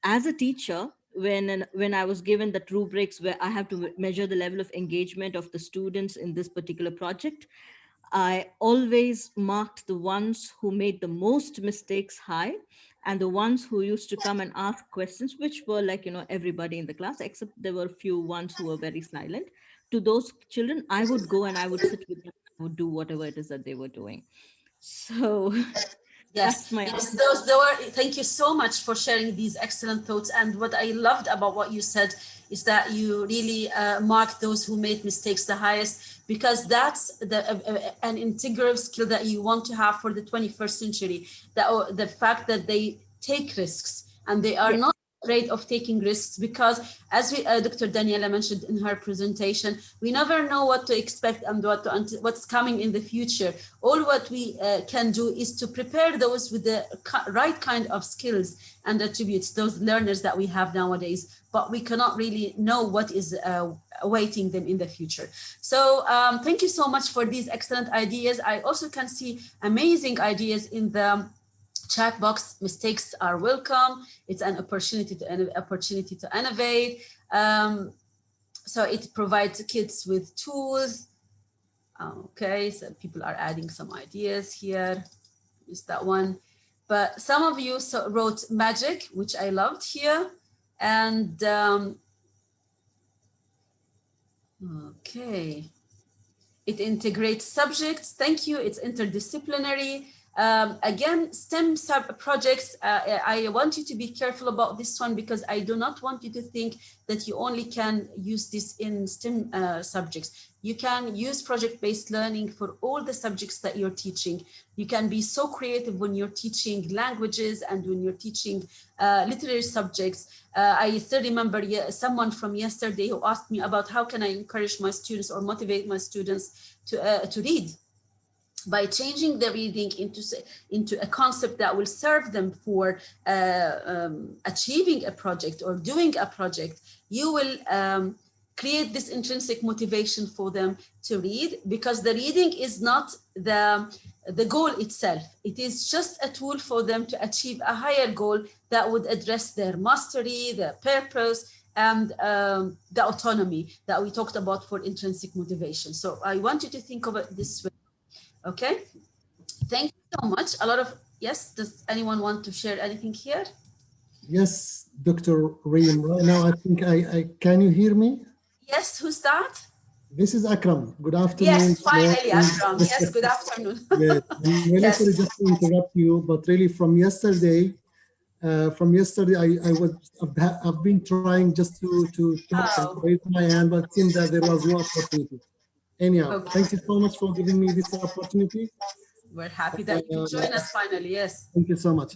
as a teacher, when I was given that rubrics where I have to measure the level of engagement of the students in this particular project, I always marked the ones who made the most mistakes high, and the ones who used to come and ask questions, which were like, everybody in the class, except there were a few ones who were very silent. To those children, I would go and I would sit with them, I would do whatever it is that they were doing. So Yes, thank you so much for sharing these excellent thoughts. And what I loved about what you said is that you really mark those who made mistakes the highest, because that's an integral skill that you want to have for the 21st century. The fact that they take risks and they are not afraid of taking risks, because as Dr. Daniela mentioned in her presentation, we never know what to expect and what's coming in the future. All what we can do is to prepare those with the right kind of skills and attributes, those learners that we have nowadays, but we cannot really know what is awaiting them in the future. So thank you so much for these excellent ideas. I also can see amazing ideas in the chat box. Mistakes are welcome. It's an opportunity to innovate. So it provides kids with tools. Okay, so people are adding some ideas here. Is that one? But some of you wrote magic, which I loved here. And okay. It integrates subjects. Thank you. It's interdisciplinary. Again, STEM projects, I want you to be careful about this one because I do not want you to think that you only can use this in STEM subjects. You can use project-based learning for all the subjects that you're teaching. You can be so creative when you're teaching languages and when you're teaching literary subjects. I still remember someone from yesterday who asked me about how can I encourage my students or motivate my students to read. By changing the reading into a concept that will serve them for achieving a project or doing a project, you will create this intrinsic motivation for them to read, because the reading is not the goal itself. It is just a tool for them to achieve a higher goal that would address their mastery, their purpose, and the autonomy that we talked about for intrinsic motivation. So I want you to think of it this way. Okay, thank you so much. A lot of, yes, does anyone want to share anything here? Yes, Dr. Reem, right now I think can you hear me? Yes, who's that? This is Akram. Good afternoon. Yes, finally, Akram. Yes, good afternoon. Yes, I'm really Yes. sorry just to interrupt you, but really from yesterday, I've been trying just to talk and raise my hand, but it seemed that there was no opportunity. Anyhow, Okay. Thank you so much for giving me this opportunity. We're happy that you could join us finally. Yes. Thank you so much.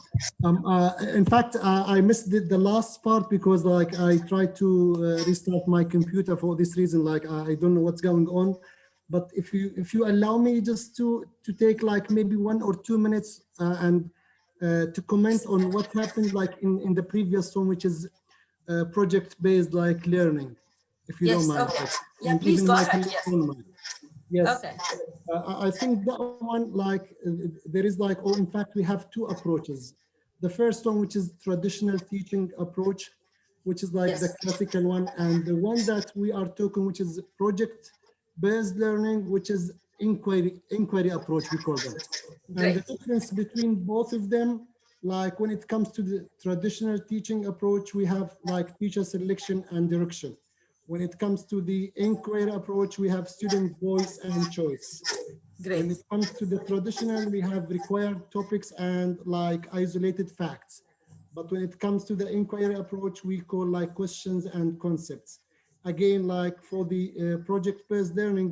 In fact, I missed the last part because like I tried to restart my computer for this reason. Like I don't know what's going on, but if you allow me just to take like maybe 1 or 2 minutes and to comment on what happened like in the previous one, which is project-based like learning, if you don't mind. Okay. Like, Yeah, please go ahead. Yes. Yes. Okay. I think that one, like, there is like, in fact, we have 2 approaches. The first one, which is traditional teaching approach, which is like the classical one, and the one that we are talking, which is project-based learning, which is inquiry approach, we call them. Great. And the difference between both of them, like when it comes to the traditional teaching approach, we have like teacher selection and direction. When it comes to the inquiry approach, we have student voice and choice. Great. When it comes to the traditional, we have required topics and like isolated facts. But when it comes to the inquiry approach, we call like questions and concepts. Again, like for the project-based learning,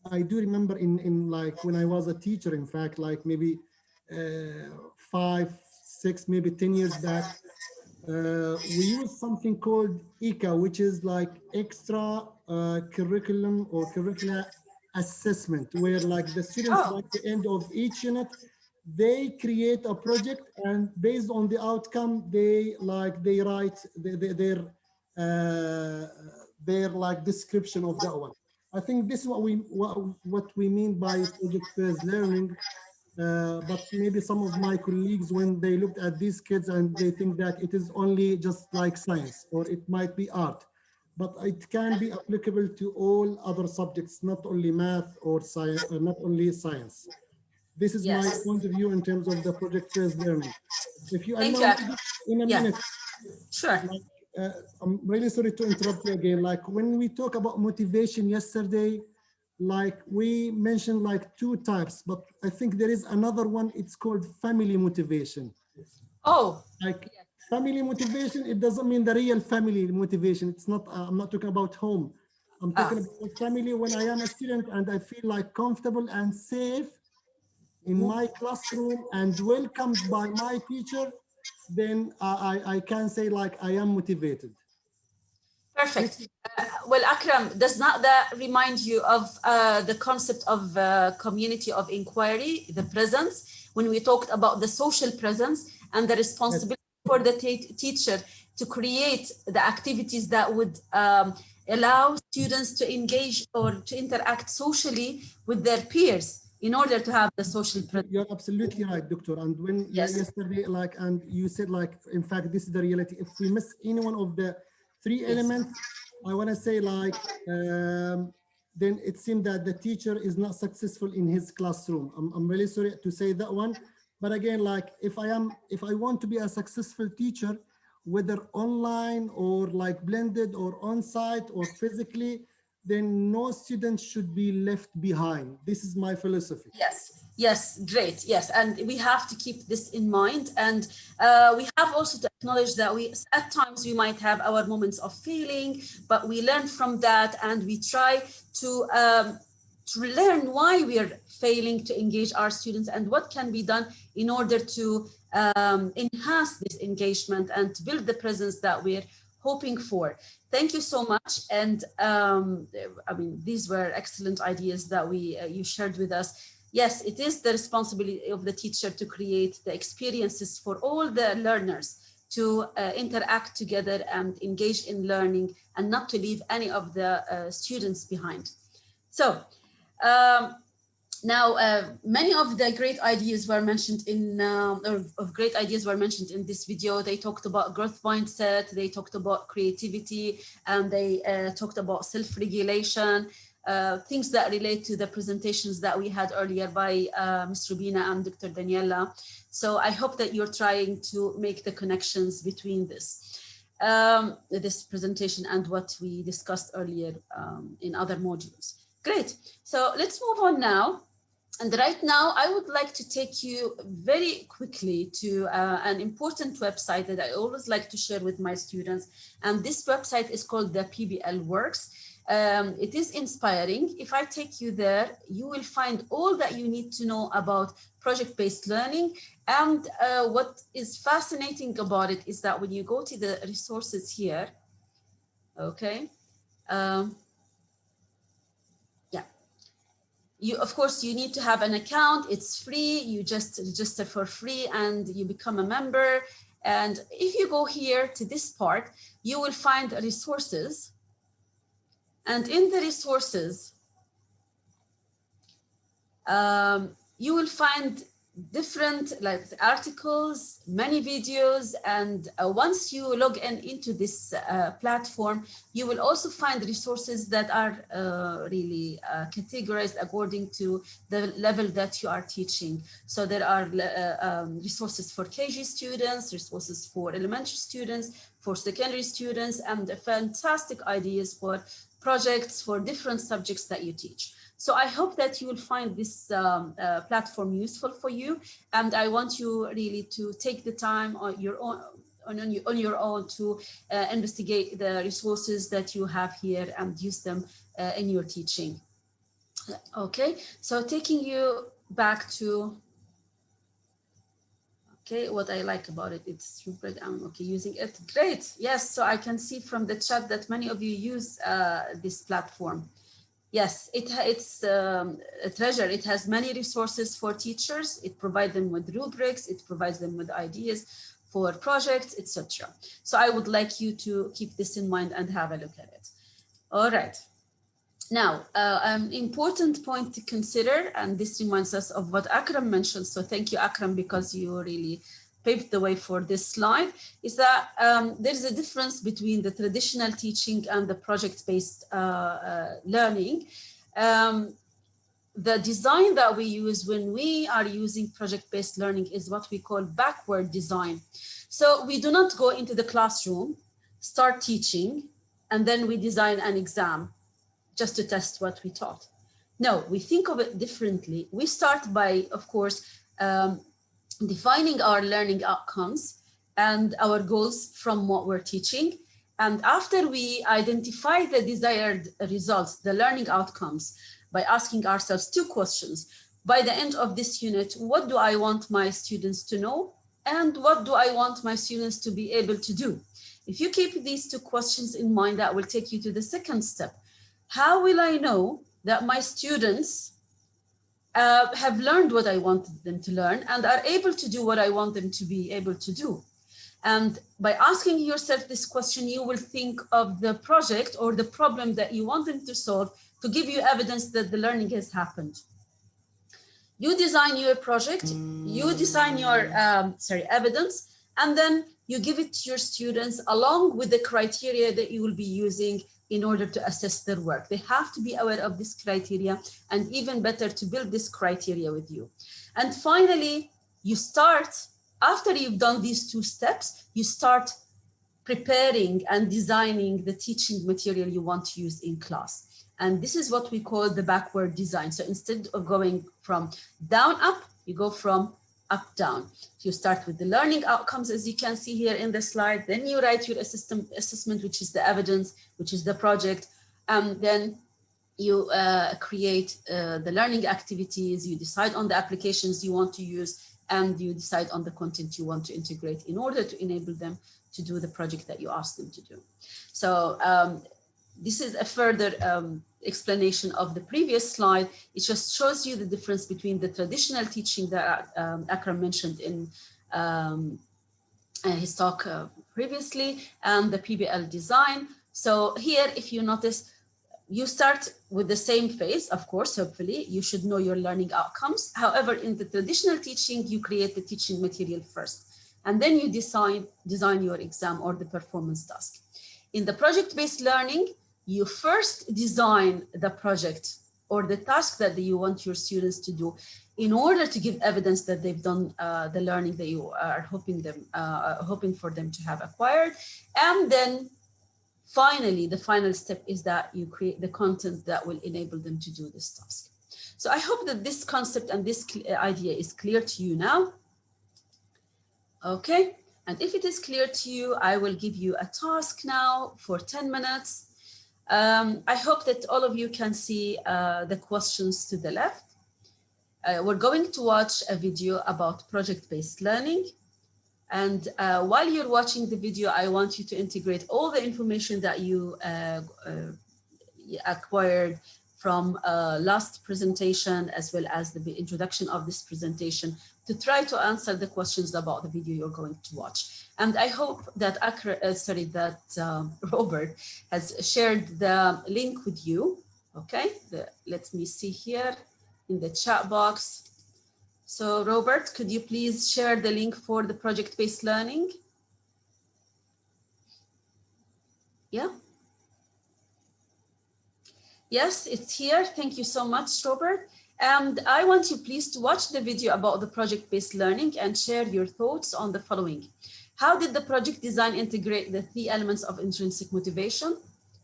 I do remember in like when I was a teacher, in fact, like maybe 5, 6, maybe 10 years back, we use something called ECA, which is like extra curriculum or curricular assessment, where like the students by the end of each unit, they create a project, and based on the outcome, they write their like description of that one. I think this is what we mean by project-based learning. But maybe some of my colleagues, when they looked at these kids and they think that it is only just like science, or it might be art, but it can be applicable to all other subjects, not only math or science, or not only science. This is my point of view in terms of the project-based learning. If you allow me in a minute. Sure. Like, I'm really sorry to interrupt you again. Like when we talk about motivation yesterday, like we mentioned like 2 types, but I think there is another one. It's called family motivation. Oh, like family motivation. It doesn't mean the real family motivation. It's not, I'm not talking about home. I'm talking about family when I am a student and I feel like comfortable and safe in my classroom and welcomed by my teacher, then I can say like I am motivated. Perfect. Well, Akram, does not that remind you of the concept of community of inquiry, the presence, when we talked about the social presence and the responsibility for the teacher to create the activities that would allow students to engage or to interact socially with their peers in order to have the social presence. You're absolutely right, Doctor. And when yesterday, like, and you said, like, in fact, this is the reality. If we miss any one of the 3 elements, I want to say like, then it seems that the teacher is not successful in his classroom. I'm really sorry to say that one. But again, like if I want to be a successful teacher, whether online or like blended or on-site or physically, then no student should be left behind. This is my philosophy. Yes, great. Yes, and we have to keep this in mind. And we have also to acknowledge that at times we might have our moments of failing, but we learn from that and we try to learn why we are failing to engage our students and what can be done in order to enhance this engagement and to build the presence that we're hoping for. Thank you so much. And I mean, these were excellent ideas that you shared with us. Yes, it is the responsibility of the teacher to create the experiences for all the learners to interact together and engage in learning and not to leave any of the students behind. So now, many of the great ideas were mentioned in, great ideas were mentioned in this video. They talked about growth mindset, they talked about creativity, and they talked about self-regulation, things that relate to the presentations that we had earlier by Ms. Rubina and Dr. Daniela. So I hope that you're trying to make the connections between this presentation and what we discussed earlier in other modules. Great. So let's move on now. And right now, I would like to take you very quickly to an important website that I always like to share with my students. And this website is called the PBL Works. It is inspiring. If I take you there, you will find all that you need to know about project-based learning. And what is fascinating about it is that when you go to the resources here, okay, of course, you need to have an account. It's free. You just register for free and you become a member. And if you go here to this part, you will find resources. And in the resources, you will find different articles, many videos, and once you log into this platform, you will also find resources that are really categorized according to the level that you are teaching. So there are resources for KG students, resources for elementary students, for secondary students, and fantastic ideas for projects for different subjects that you teach. So I hope that you will find this platform useful for you. And I want you really to take the time on your own to investigate the resources that you have here and use them in your teaching. Okay, so taking you back to, okay, what I like about it, it's super, I'm okay using it. Great, yes, so I can see from the chat that many of you use this platform. Yes, it's a treasure. It has many resources for teachers. It provides them with rubrics. It provides them with ideas for projects, etc. So I would like you to keep this in mind and have a look at it. All right. Now, an important point to consider, and this reminds us of what Akram mentioned. So thank you, Akram, because you really paved the way for this slide, is that there's a difference between the traditional teaching and the project-based learning. The design that we use when we are using project-based learning is what we call backward design. So we do not go into the classroom, start teaching, and then we design an exam just to test what we taught. No, we think of it differently. We start by, of course, defining our learning outcomes and our goals from what we're teaching. And after we identify the desired results, the learning outcomes, by asking ourselves two questions. By the end of this unit, what do I want my students to know? And what do I want my students to be able to do? If you keep these two questions in mind, that will take you to the second step. How will I know that my students have learned what I wanted them to learn and are able to do what I want them to be able to do? And by asking yourself this question, you will think of the project or the problem that you want them to solve to give you evidence that the learning has happened. You design your project, you design your evidence, and then you give it to your students along with the criteria that you will be using in order to assess their work. They have to be aware of this criteria, and even better to build this criteria with you. And finally, you start, after you've done these two steps, you start preparing and designing the teaching material you want to use in class. And this is what we call the backward design. So instead of going from down up, you go from up down. You start with the learning outcomes, as you can see here in the slide. Then you write your assessment, which is the evidence, which is the project. Then you create the learning activities, you decide on the applications you want to use, and you decide on the content you want to integrate in order to enable them to do the project that you asked them to do. So this is a further explanation of the previous slide. It just shows you the difference between the traditional teaching that Akram mentioned in his talk previously and the Pbl design. So here, if you notice, you start with the same phase, of course, hopefully, you should know your learning outcomes. However, in the traditional teaching, you create the teaching material first, and then you design your exam or the performance task. In the project-based learning, you first design the project or the task that you want your students to do in order to give evidence that they've done the learning that you are hoping for them to have acquired. And then finally, the final step is that you create the content that will enable them to do this task. So I hope that this concept and this idea is clear to you now. Okay, and if it is clear to you, I will give you a task now for 10 minutes. I hope that all of you can see the questions to the left. We're going to watch a video about project-based learning. And while you're watching the video, I want you to integrate all the information that you acquired from last presentation, as well as the introduction of this presentation, to try to answer the questions about the video you're going to watch. And I hope that Robert has shared the link with you. Okay, let me see here in the chat box. So Robert, could you please share the link for the project-based learning? Yeah. Yes, it's here. Thank you so much, Robert. And I want you please to watch the video about the project-based learning and share your thoughts on the following. How did the project design integrate the 3 elements of intrinsic motivation,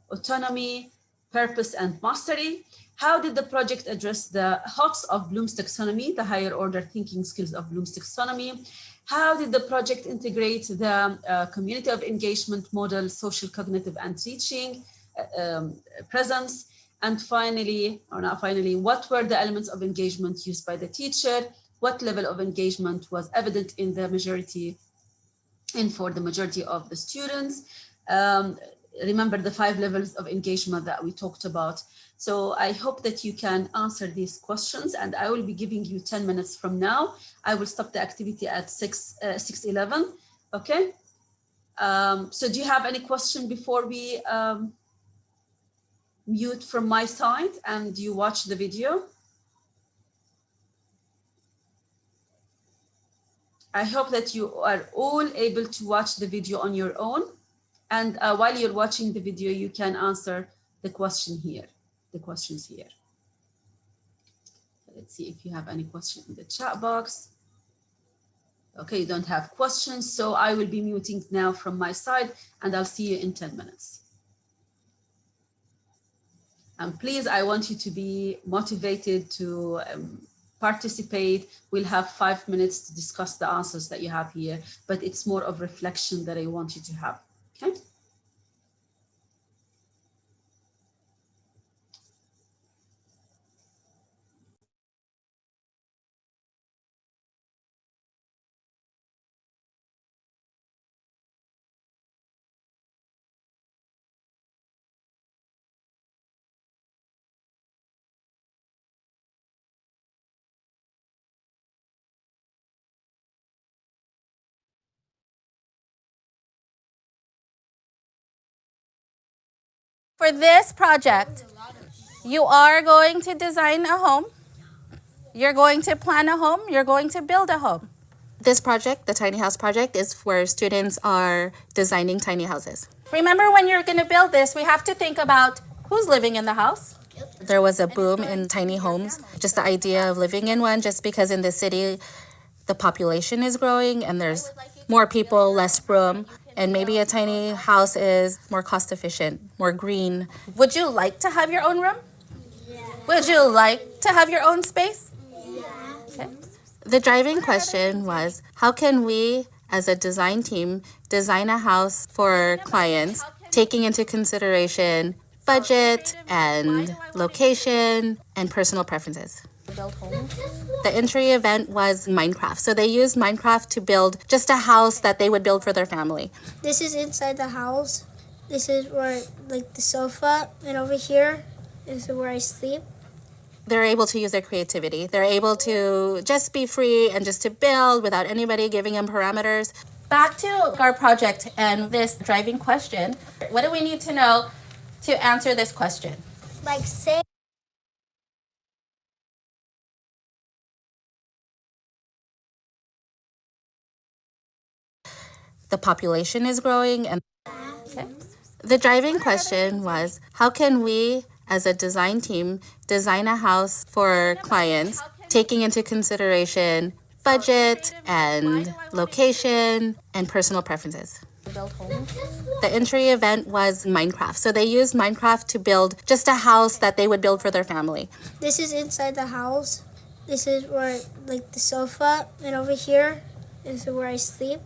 autonomy, purpose, and mastery? How did the project address the HOTS of Bloom's taxonomy, the higher order thinking skills of Bloom's taxonomy? How did the project integrate the community of engagement model, social, cognitive, and teaching presence? And finally, or not finally, what were the elements of engagement used by the teacher? What level of engagement was evident in the majority and for the majority of the students? Remember the 5 levels of engagement that we talked about. So I hope that you can answer these questions, and I will be giving you 10 minutes from now. I will stop the activity at 6:11. Okay. So do you have any question before we mute from my side and you watch the video? I hope that you are all able to watch the video on your own. And while you're watching the video, you can answer the questions here. Let's see if you have any question in the chat box. Okay, you don't have questions, so I will be muting now from my side, and I'll see you in 10 minutes. And please, I want you to be motivated to participate. We'll have 5 minutes to discuss the answers that you have here, but it's more of reflection that I want you to have, okay? For this project, you are going to design a home, you're going to plan a home, you're going to build a home. This project, the Tiny House Project, is where students are designing tiny houses. Remember, when you're going to build this, we have to think about who's living in the house. There was a boom in tiny homes, just the idea of living in one, just because in the city, the population is growing and there's more people, less room. and maybe a tiny house is more cost efficient, more green. Would you like to have your own room? Yeah. Would you like to have your own space? Yeah. Okay. The driving question was, how can we, as a design team, design a house for clients, taking into consideration budget and location and personal preferences? The entry event was Minecraft. So they used Minecraft to build just a house that they would build for their family. This is inside the house. This is where, like, the sofa, and over here is where I sleep. They're able to use their creativity. They're able to just be free and just to build without anybody giving them parameters. Back to our project and this driving question. What do we need to know to answer this question? Like, say The population is growing and okay. The driving question was, how can we as a design team design a house for clients, taking into consideration budget and location and personal preferences? The entry event was Minecraft. So they used Minecraft to build just a house that they would build for their family. this is inside the house. This is where, like, the sofa, and over here is where I sleep.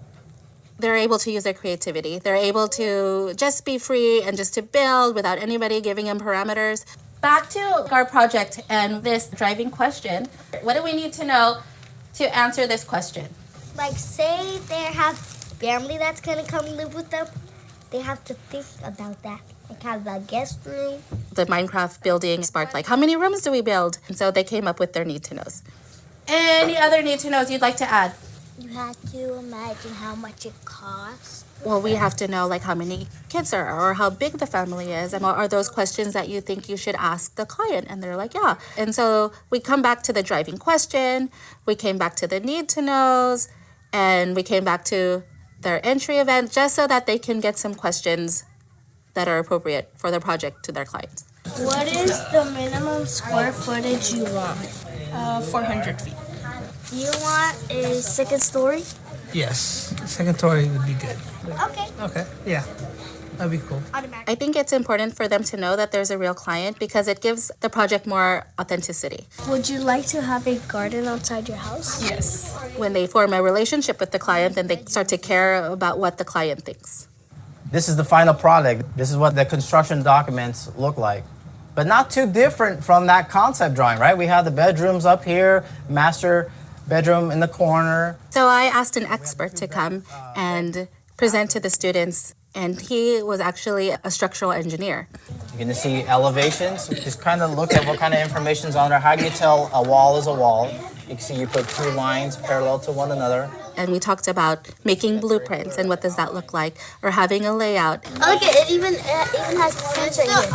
They're able to use their creativity. They're able to just be free and just to build without anybody giving them parameters. Back to our project and this driving question. What do we need to know to answer this question? Like, say they have family that's gonna come live with them. They have to think about that. Like, have a guest room. The Minecraft building sparked like, how many rooms do we build? And so they came up with their need to knows. Any other need to knows you'd like to add? You have to imagine how much it costs. Well, we have to know like how many kids there are or how big the family is. And are those questions that you think you should ask the client? And they're like, yeah. And so we come back to the driving question. We came back to the need to knows. And we came back to their entry event just so that they can get some questions that are appropriate for their project to their clients. What is the minimum square footage you want? 400 feet. You want a second story? Yes, second story would be good. Okay. Okay, yeah, that'd be cool. I think it's important for them to know that there's a real client because it gives the project more authenticity. Would you like to have a garden outside your house? Yes. When they form a relationship with the client, then they start to care about what the client thinks. This is the final product. This is what the construction documents look like. But not too different from that concept drawing, right? We have the bedrooms up here, master bedroom in the corner. So I asked an expert to come and present to the students, and he was actually a structural engineer. You're gonna see elevations. Just kind of look at what kind of information's on there. How do you tell a wall is a wall? You can see you put two lines parallel to one another. And we talked about making blueprints and what does that look like, or having a layout. Oh, look, it even has prints right here.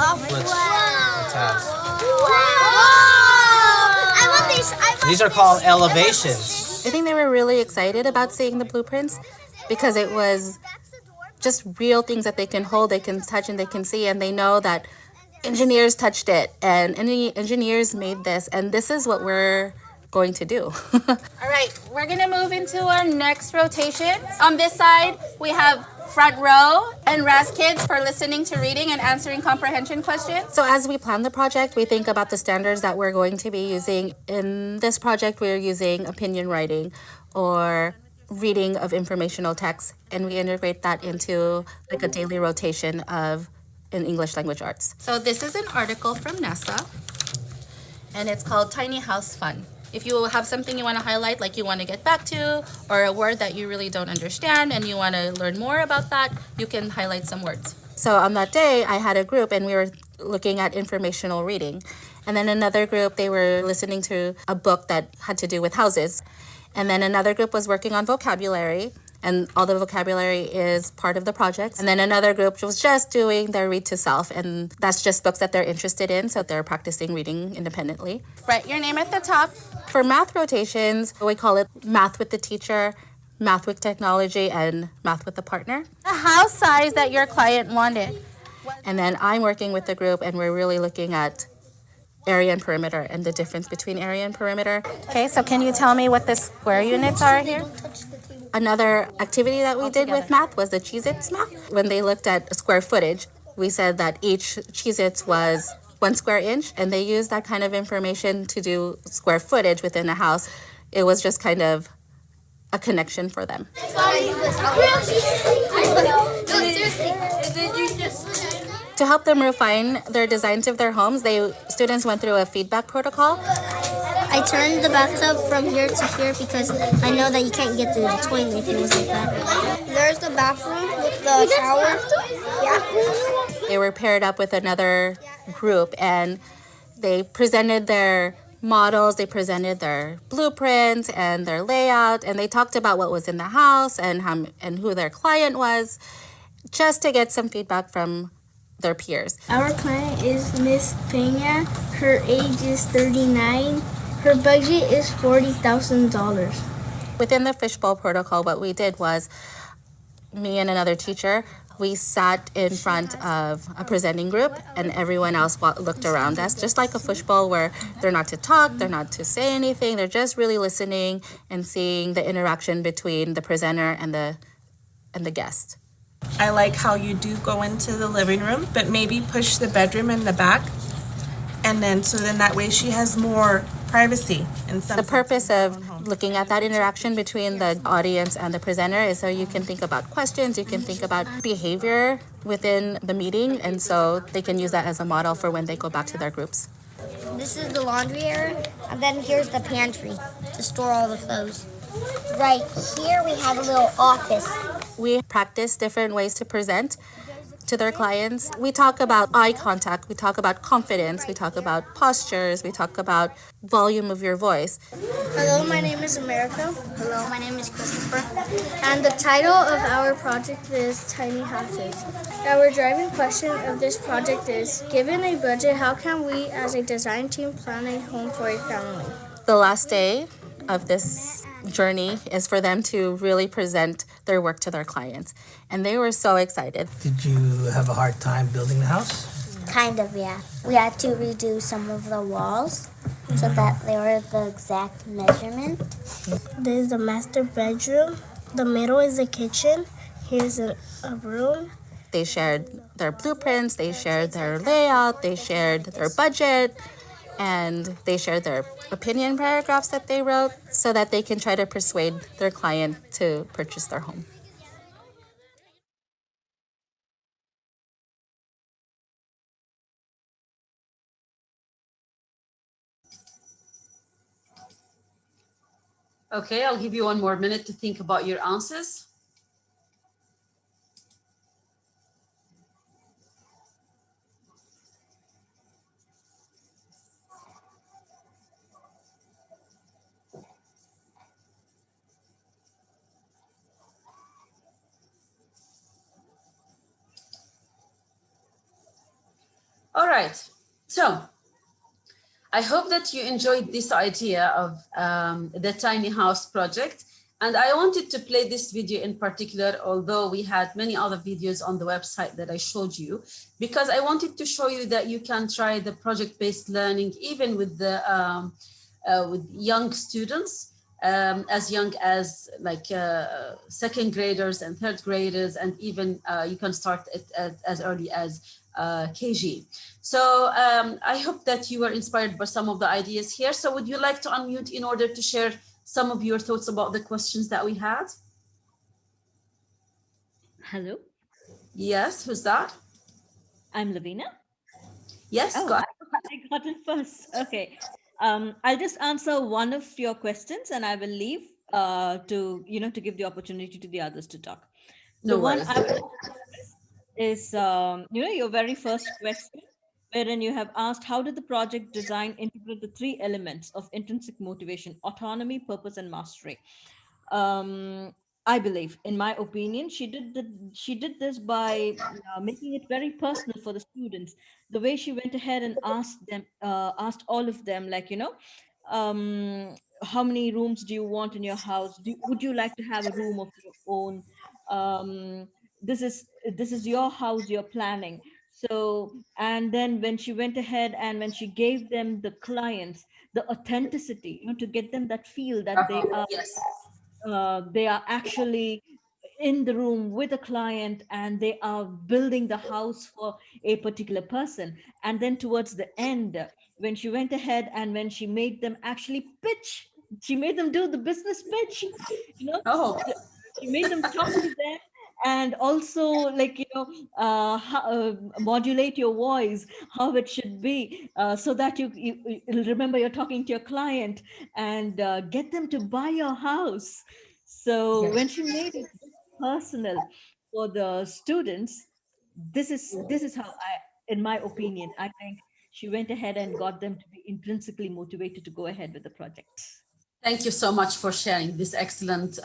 I want these. These are called elevations. I think they were really excited about seeing the blueprints because it was just real things that they can hold, they can touch, and they can see, and they know that engineers touched it and engineers made this, and this is what we're going to do. All right, we're gonna move into our next rotation. On this side, we have front row and RAS kids for listening to reading and answering comprehension questions. So as we plan the project, we think about the standards that we're going to be using. In this project, we're using opinion writing or reading of informational text, and we integrate that into like a daily rotation of in English language arts. So this is an article from NASA, and it's called Tiny House Fun. If you have something you want to highlight, like you want to get back to, or a word that you really don't understand and you want to learn more about that, you can highlight some words. So on that day, I had a group and we were looking at informational reading. And then another group, they were listening to a book that had to do with houses. And then another group was working on vocabulary, and all the vocabulary is part of the project. And then another group was just doing their read to self, and that's just books that they're interested in, so they're practicing reading independently. Write your name at the top. For math rotations, we call it math with the teacher, math with technology, and math with the partner. The house size that your client wanted. And then I'm working with the group, and we're really looking at area and perimeter and the difference between area and perimeter. Okay, so can you tell me what the square units are here? Don't touch the table. Another activity that we did with math was the Cheez-Its math. When they looked at square footage, we said that each Cheez-Its was 1 square inch, and they used that kind of information to do square footage within a house. It was just kind of a connection for them. To help them refine their designs of their homes, students went through a feedback protocol. I turned the bathtub from here to here because I know that you can't get to the toilet if it was like that. There's the bathroom with the shower. Yeah. They were paired up with another group and they presented their models, they presented their blueprints and their layout, and they talked about what was in the house and who their client was, just to get some feedback from their peers. Our client is Miss Pena. Her age is 39. Her budget is $40,000. Within the fishbowl protocol, what we did was, me and another teacher, we sat in front of a presenting group and everyone else looked around us, just like a fishbowl where they're not to talk, they're not to say anything, they're just really listening and seeing the interaction between the presenter and the guest. I like how you do go into the living room, but maybe push the bedroom in the back. And then, so then that way she has more privacy. The purpose of looking at that interaction between the audience and the presenter is so you can think about questions, you can think about behavior within the meeting, and so they can use that as a model for when they go back to their groups. This is the laundry area, and then here's the pantry to store all the clothes. Right here we have a little office. We practice different ways to present to their clients. We talk about eye contact, we talk about confidence, we talk about postures, we talk about volume of your voice. Hello, my name is America. Hello, my name is Christopher. And the title of our project is Tiny Houses. Our driving question of this project is, given a budget, how can we as a design team plan a home for a family? The last day of this journey is for them to really present their work to their clients. And they were so excited. Did you have a hard time building the house? Kind of, yeah. We had to redo some of the walls so that they were the exact measurement. This is the master bedroom. The middle is the kitchen. Here's a room. They shared their blueprints, they shared their layout, they shared their budget, and they shared their opinion paragraphs that they wrote so that they can try to persuade their client to purchase their home. Okay, I'll give you 1 more minute to think about your answers. All right, so I hope that you enjoyed this idea of the tiny house project. And I wanted to play this video in particular, although we had many other videos on the website that I showed you, because I wanted to show you that you can try the project-based learning even with the with young students, as young as like second graders and third graders, and even you can start it as early as KG. So I hope that you were inspired by some of the ideas here. So would you like to unmute in order to share some of your thoughts about the questions that we had? Hello. Yes, who's that? I'm Lavina. Yes, oh, go ahead. I got it first. Okay. I'll just answer one of your questions and I will leave to give the opportunity to the others to talk. So No one worries. I would is your very first question, wherein you have asked, how did the project design integrate the 3 elements of intrinsic motivation: autonomy, purpose, and mastery? I believe, in my opinion, she did this by making it very personal for the students. The way she went ahead and asked all of them, like, how many rooms do you want in your house? Would you like to have a room of your own? This is your house you're planning. So, and then when she went ahead and when she gave them the clients the authenticity, to get them that feel that they are Yes. they are actually in the room with a client and they are building the house for a particular person. And then towards the end, when she went ahead and when she made them actually pitch, she made them do the business pitch, you know. Oh. She made them talk to them and also, like, you know, modulate your voice, how it should be, so that you'll remember you're talking to your client and get them to buy your house. So when she made it personal for the students, this is how in my opinion, I think she went ahead and got them to be intrinsically motivated to go ahead with the project. Thank you so much for sharing this excellent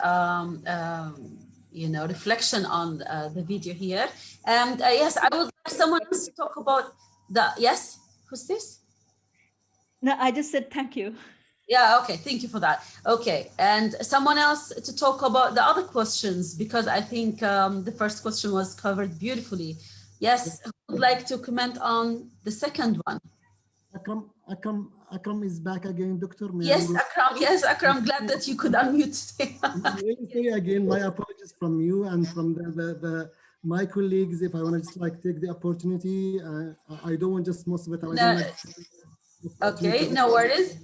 you know, reflection on the video here. And yes, I would like someone else to talk about the, yes, who's this? No, I just said thank you. Yeah, okay, thank you for that. Okay, and someone else to talk about the other questions, because I think the first question was covered beautifully. Yes, who would like to comment on the second one? Akram is back again, Doctor. Yes, Akram, glad that you could unmute today. Really sorry again, my apologies from you and from my colleagues. If I want to just like take the opportunity, I don't want just most of it. Okay, no worries.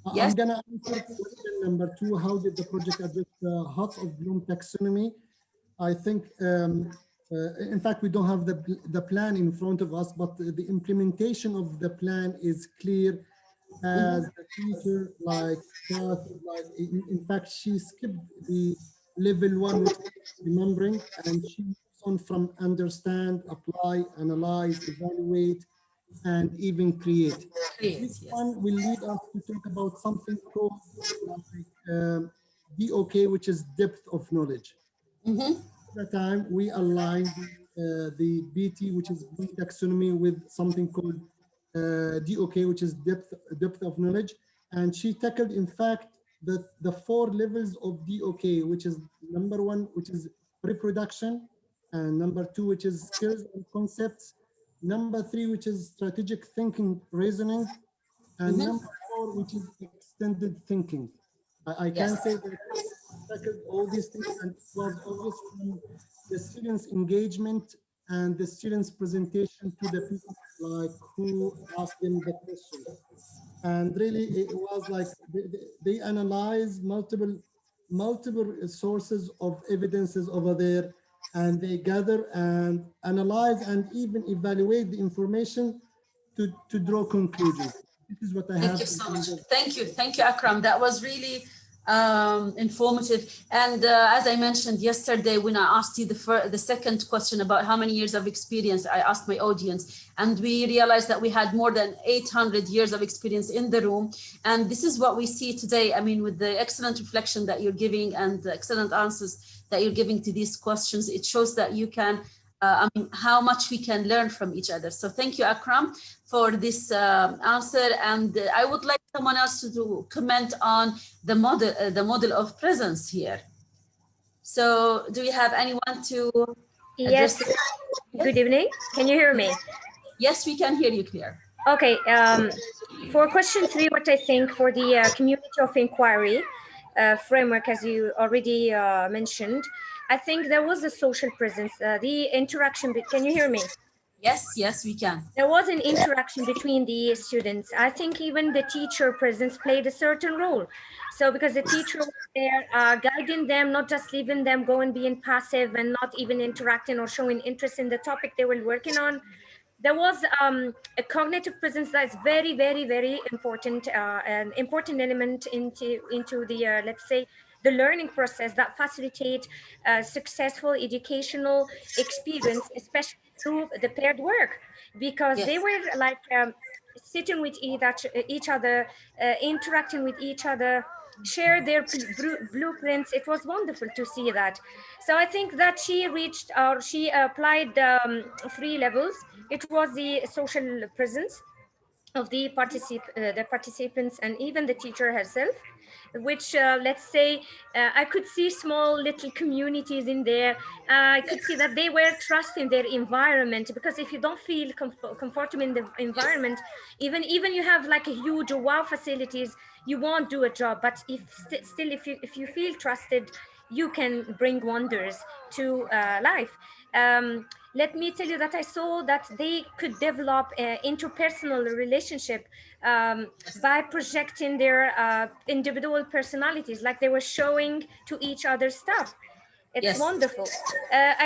I'm gonna answer question number 2. How did the project address the Huts of Bloom taxonomy? I think, in fact, we don't have the plan in front of us, but the implementation of the plan is clear. As the teacher, like in fact, she skipped the level 1, which is remembering, and she moves on from understand, apply, analyze, evaluate, and even create. This one will lead us to talk about something called like DOK, which is depth of knowledge. At the time, we aligned the BT, which is Bloom taxonomy, with something called DOK, which is depth of knowledge. And she tackled, in fact, the 4 levels of DOK, which is number 1, which is reproduction, and number 2, which is skills and concepts, number 3, which is strategic thinking, reasoning, and number 4, which is extended thinking. I can say that tackled all these things, and it was obvious from the students' engagement and the students' presentation to the people like who asked them the question. And really, it was like they analyze multiple sources of evidences over there, and they gather and analyze and even evaluate the information to draw conclusions. This is what I have. Thank you so much. Thank you, Akram. That was really informative. And as I mentioned yesterday, when I asked you the second question about how many years of experience, I asked my audience, and we realized that we had more than 800 years of experience in the room. And this is what we see today. I mean, with the excellent reflection that you're giving and the excellent answers that you're giving to these questions, it shows that you can, I mean, how much we can learn from each other. So thank you, Akram, for this answer. And I would like someone else to comment on the model of presence here. So do we have anyone to address? Yes. Good evening. Can you hear me? Yes, we can hear you clear. Okay. For question 3, what I think for the community of inquiry framework, as you already mentioned, I think there was a social presence, the interaction. Can you hear me? Yes, we can. There was an interaction between the students. I think even the teacher presence played a certain role. So because the teacher was there guiding them, not just leaving them go and being passive and not even interacting or showing interest in the topic they were working on. There was a cognitive presence that's very, very, very important, an important element into the, let's say, the learning process that facilitate successful educational experience, especially through the paired work, because they were like sitting with each other, interacting with each other, share their blueprints. It was wonderful to see that. So I think that she reached, or she applied 3 levels. It was the social presence of the participants and even the teacher herself, which let's say I could see small little communities in there. I could see that they were trusting their environment, because if you don't feel comfortable in the environment, even you have like a huge wow facilities, you won't do a job, but still if you feel trusted, you can bring wonders to life. Let me tell you that I saw that they could develop interpersonal relationship by projecting their individual personalities, like they were showing to each other stuff. It's wonderful.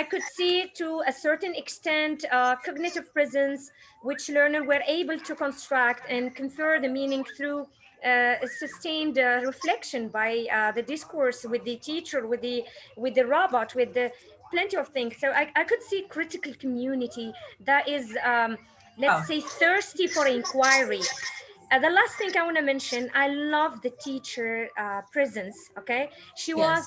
I could see to a certain extent cognitive presence, which learners were able to construct and confer the meaning through a sustained reflection by the discourse with the teacher, with the robot, with the plenty of things. So I could see critical community that is, let's say, thirsty for inquiry. The last thing I want to mention, I love the teacher presence. Okay, she was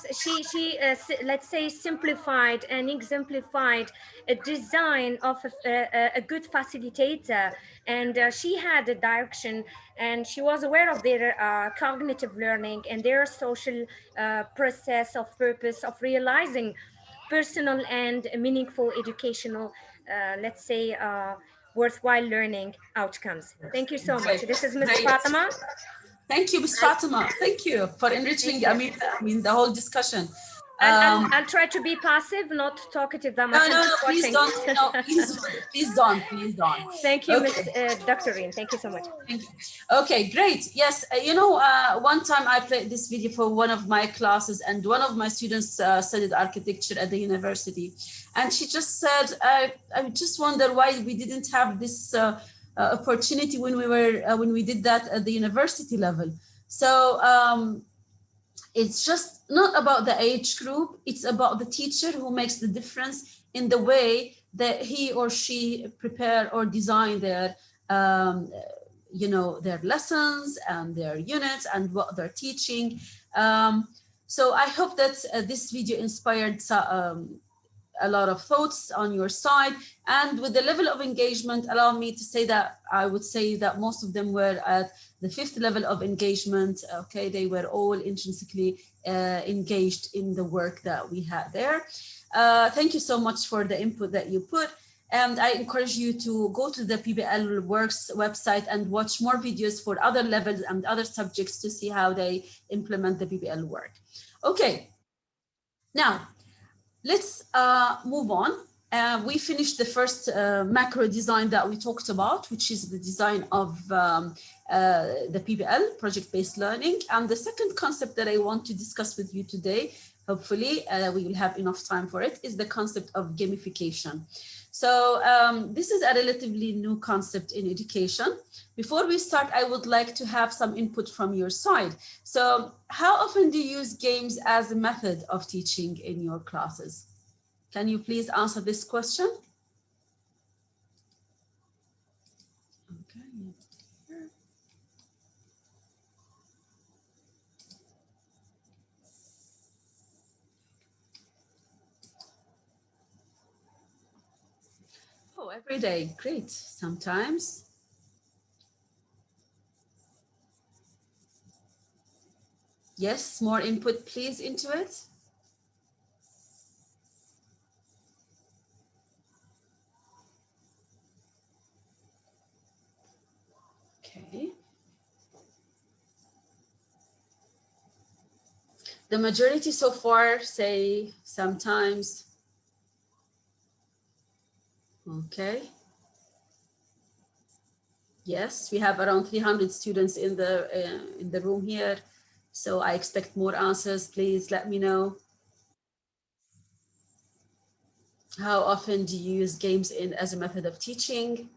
let's say simplified and exemplified a design of a good facilitator, and she had a direction, and she was aware of their cognitive learning and their social process of purpose of realizing personal and meaningful educational, let's say, worthwhile learning outcomes. Thank you so much. This is Ms. Fatima. Thank you, Ms. Fatima. Thank you for enriching. I mean, the whole discussion. I'll try to be passive, not talkative that much. No, please don't. No, please don't. Thank you, Okay. Dr. Reem. Thank you so much. Thank you. Okay, great. Yes, one time I played this video for one of my classes, and one of my students studied architecture at the university, and she just said, "I just wonder why we didn't have this opportunity when we did that at the university level." So it's just not about the age group, it's about the teacher who makes the difference in the way that he or she prepare or design their their lessons and their units and what they're teaching. So I hope that this video inspired a lot of thoughts on your side, and with the level of engagement, allow me to say that I would say that most of them were at the 5th level of engagement. Okay, they were all intrinsically engaged in the work that we had there. Thank you so much for the input that you put, and I encourage you to go to the Pbl Works website and watch more videos for other levels and other subjects to see how they implement the Pbl work. Okay, now let's move on. We finished the first macro design that we talked about, which is the design of the Pbl, project-based learning. And the second concept that I want to discuss with you today, hopefully we will have enough time for it, is the concept of gamification. So this is a relatively new concept in education. Before we start, I would like to have some input from your side. So how often do you use games as a method of teaching in your classes? Can you please answer this question? Okay. Oh, every day, great. Sometimes. Yes, more input, please, into it. Okay. The majority so far say sometimes. Okay. Yes, we have around 300 students in the room here, so I expect more answers. Please let me know. How often do you use games as a method of teaching?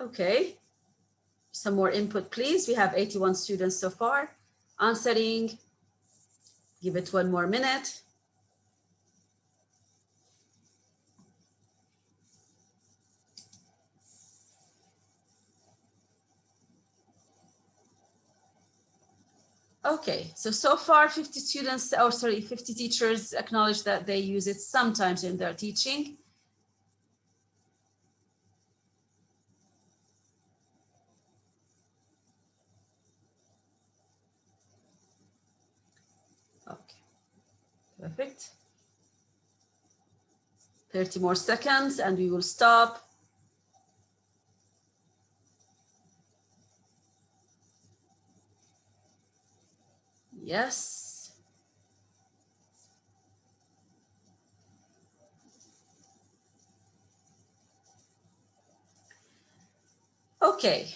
Okay, some more input, please. We have 81 students so far answering. Give it one more minute. Okay, so far 50 students, 50 teachers acknowledge that they use it sometimes in their teaching. Perfect. 30 more seconds and we will stop. Yes. Okay.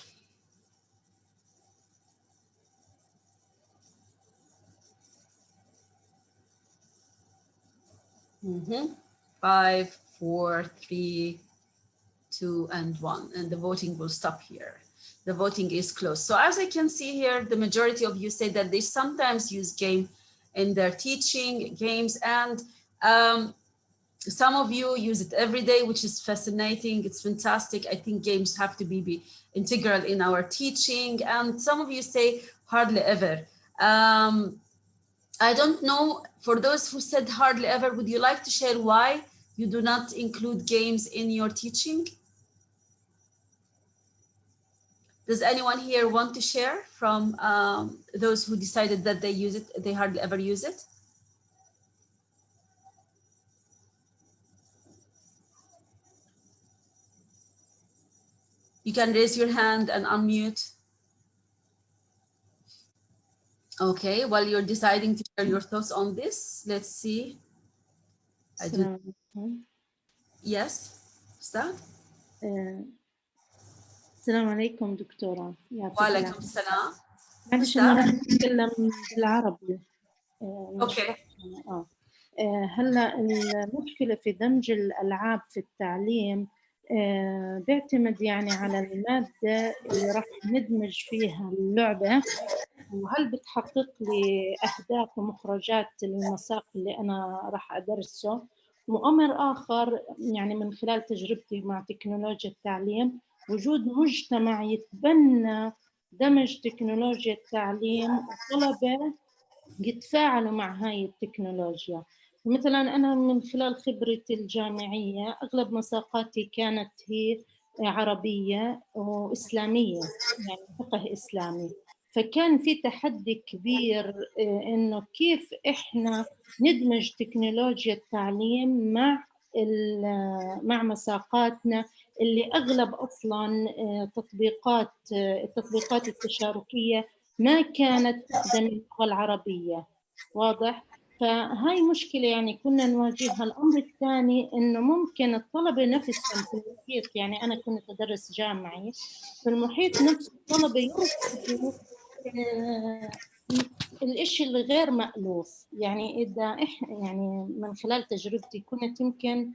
Mm-hmm. 5, 4, 3, 2, and 1. And the voting will stop here. The voting is closed. So as I can see here, the majority of you say that they sometimes use game in their teaching, games, and some of you use it every day, which is fascinating. It's fantastic. I think games have to be integral in our teaching. And some of you say hardly ever. I don't know, for those who said hardly ever, would you like to share why you do not include games in your teaching? Does anyone here want to share from those who decided that they use it, they hardly ever use it? You can raise your hand and unmute. Okay, while you're deciding to share your thoughts on this, let's see. Yes, start. السلام عليكم دكتورة. وعليكم السلام. معلش أنا راح أتكلم بالعربي. أوكي. هلا المشكلة في دمج الألعاب في التعليم بيعتمد يعني على المادة اللي راح ندمج فيها اللعبة، وهل بتحقق لي أهداف ومخرجات المساق اللي أنا راح أدرسه. وأمر آخر يعني من خلال تجربتي مع تكنولوجيا التعليم، وجود مجتمع يتبنى دمج تكنولوجيا التعليم وطلبة يتفاعلوا مع هاي التكنولوجيا. مثلا أنا من خلال خبرتي الجامعية أغلب مساقاتي كانت هي عربية وإسلامية، يعني فقه إسلامي، فكان في تحدي كبير إنه كيف إحنا ندمج تكنولوجيا التعليم مع مساقاتنا اللي أغلب أصلاً التطبيقات التشاركية ما كانت تخدم اللغة العربية. واضح؟ فهاي مشكلة يعني كنا نواجهها. الأمر الثاني إنه ممكن الطلبة نفسهم في المحيط، يعني أنا كنت أدرس جامعي، في المحيط نفس الطلبة يرفضوا الإشي اللي غير مألوف. يعني إذا إحنا يعني من خلال تجربتي كنت يمكن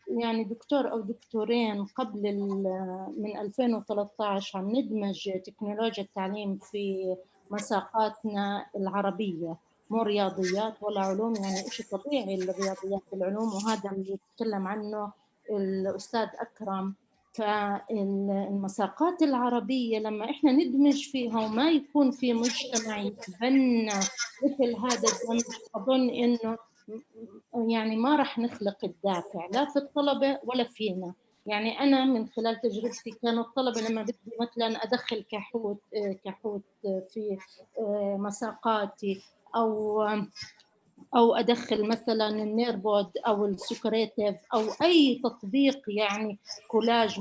يعني دكتور أو دكتورين قبل من 2013 عم ندمج تكنولوجيا التعليم في مساقاتنا العربية، مو رياضيات ولا علوم، يعني إشي طبيعي الرياضيات والعلوم، وهذا اللي يتكلم عنه الأستاذ أكرم. فالمساقات العربية لما إحنا ندمج فيها وما يكون في مجتمع يتبنى مثل هذا الدمج، أظن إنه يعني ما راح نخلق الدافع لا في الطلبة ولا فينا. يعني أنا من خلال تجربتي كانوا الطلبة لما بدي مثلا أدخل كاهوت في مساقاتي أو أدخل مثلا النيربود أو السكريتيف أو أي تطبيق يعني كولاج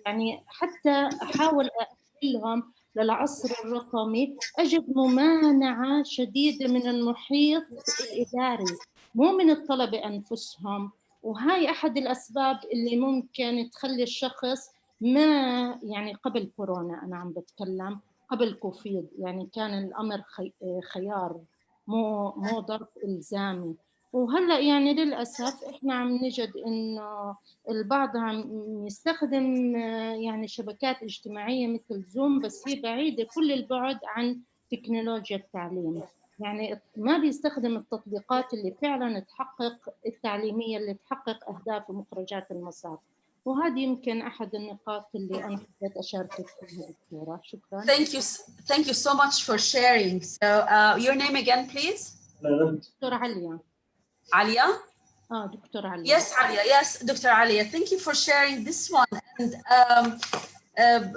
يعني حتى أحاول أأهلهم للعصر الرقمي، أجد ممانعة شديدة من المحيط الإداري، مو من الطلبة أنفسهم. وهاي أحد الأسباب اللي ممكن تخلي الشخص ما يعني قبل كورونا، أنا عم بتكلم قبل كوفيد، يعني كان الأمر خيار مو ضرب إلزامي. وهلأ يعني للأسف إحنا عم نجد إنه البعض عم يستخدم يعني شبكات اجتماعية مثل زوم، بس هي بعيدة كل البعد عن تكنولوجيا التعليم، يعني ما بيستخدم التطبيقات اللي فعلا تحقق التعليمية، اللي تحقق أهداف ومخرجات المسار. وهذه يمكن أحد النقاط اللي أنا حبيت أشاركك فيها دكتورة. شكرا. Thank you so much for sharing. So your name again, please? دكتورة عليا. Alia? دكتورة عليا. Yes, Alia. Yes, Dr. Alia. Thank you for sharing this one. And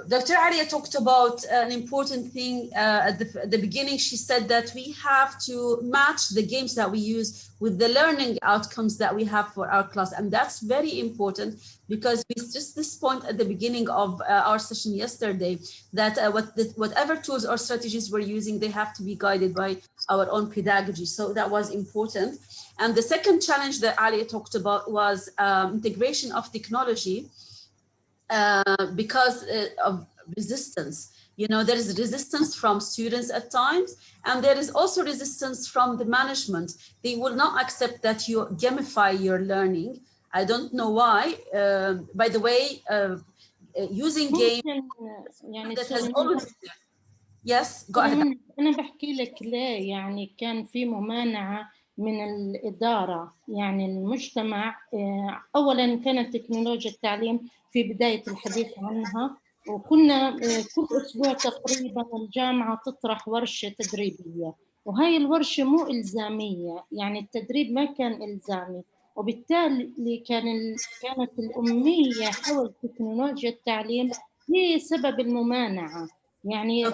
Dr. Alia talked about an important thing at the beginning. She said that we have to match the games that we use with the learning outcomes that we have for our class. And that's very important because we just this point at the beginning of our session yesterday, that whatever tools or strategies we're using, they have to be guided by our own pedagogy. So that was important. And the second challenge that Alia talked about was integration of technology. Because of resistance. You know, there is resistance from students at times, and there is also resistance from the management. They will not accept that you gamify your learning. I don't know why. By the way, using games that has always... Yes, go ahead. أنا بحكي لك ليه يعني كان في ممانعة من الإدارة. يعني المجتمع أولا كانت تكنولوجيا التعليم في بداية الحديث عنها، وكنا كل أسبوع تقريبا الجامعة تطرح ورشة تدريبية، وهاي الورشة مو إلزامية، يعني التدريب ما كان إلزامي، وبالتالي كانت الأمية حول تكنولوجيا التعليم هي سبب الممانعة. يعني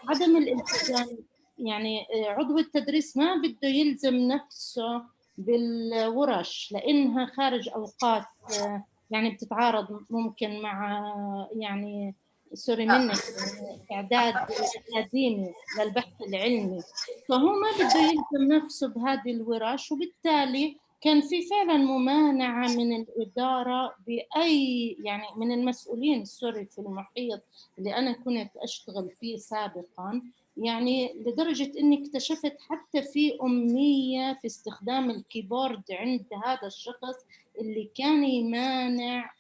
عدم الالتزام، يعني عضو التدريس ما بده يلزم نفسه بالورش لأنها خارج أوقات يعني بتتعارض ممكن مع يعني سوري منك إعداد أكاديمي للبحث العلمي، فهو ما بده يلزم نفسه بهذه الورش، وبالتالي كان في فعلا ممانعة من الإدارة بأي يعني من المسؤولين سوري في المحيط اللي أنا كنت أشتغل فيه سابقا، يعني لدرجة إني اكتشفت حتى في أمية في استخدام الكيبورد عند هذا الشخص اللي كان يمانع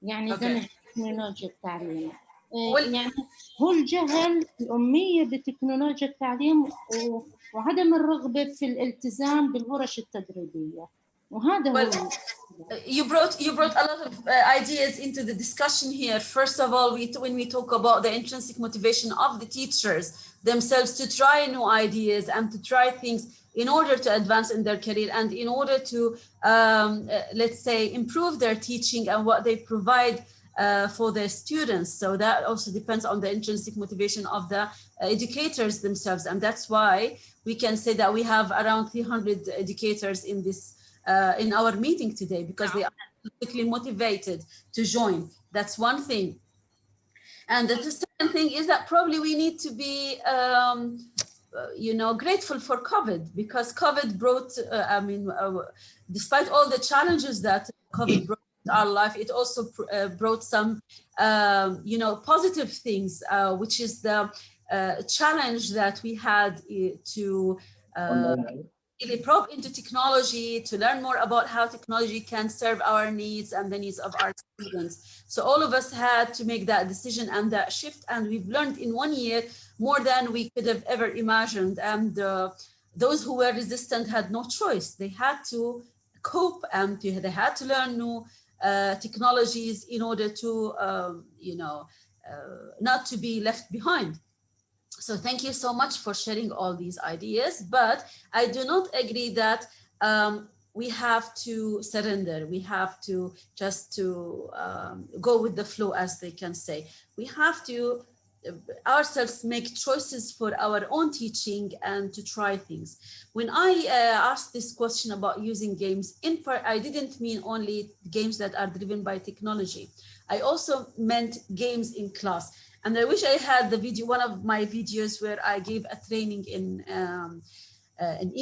يعني دمج تكنولوجيا التعليم. يعني هو الجهل، الأمية بتكنولوجيا التعليم، وعدم الرغبة في الالتزام بالورش التدريبية، وهذا هو. You brought a lot of ideas into the discussion here. First of all, when we talk about the intrinsic motivation of the teachers themselves to try new ideas and to try things in order to advance in their career and in order to, let's say, improve their teaching and what they provide for their students. So that also depends on the intrinsic motivation of the educators themselves. And that's why we can say that we have around 300 educators in this in our meeting today, because they are quickly motivated to join. That's one thing. And the second thing is that probably we need to be, you know, grateful for COVID, because COVID brought, despite all the challenges that COVID brought in our life, it also brought some, you know, positive things, which is the challenge that we had to really probe into technology, to learn more about how technology can serve our needs and the needs of our students. So all of us had to make that decision and that shift, and we've learned in 1 year more than we could have ever imagined. And those who were resistant had no choice. They had to cope and they had to learn new technologies in order to, you know, not to be left behind. So thank you so much for sharing all these ideas, but I do not agree that we have to surrender. We have to just go with the flow, as they can say. We have to ourselves make choices for our own teaching and to try things. When I asked this question about using games, in part, I didn't mean only games that are driven by technology. I also meant games in class. And I wish I had the video, one of my videos where I gave a training in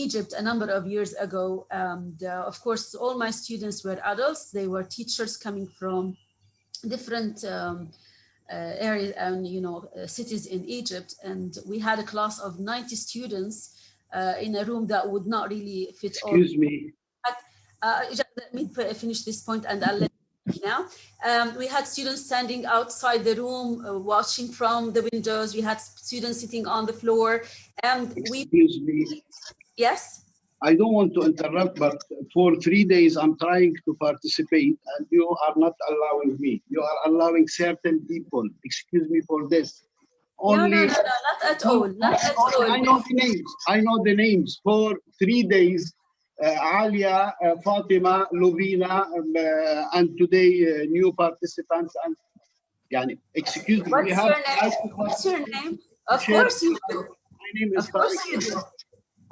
Egypt a number of years ago. And of course, all my students were adults. They were teachers coming from different areas and, you know, cities in Egypt. And we had a class of 90 students in a room that would not really fit all. Excuse me. Just let me finish this point and I'll let you now. We had students standing outside the room, watching from the windows. We had students sitting on the floor, and Excuse me. Yes? I don't want to interrupt, but for 3 days I'm trying to participate and you are not allowing me. You are allowing certain people. Excuse me for this. Only, no, not at all. Not at all. I know the names. I know the names. For 3 days, Alia, Fatima, Lovina, and today new participants. And يعني, excuse me, we What's have your name? What's your name? Of course you do. My name is Of course you do.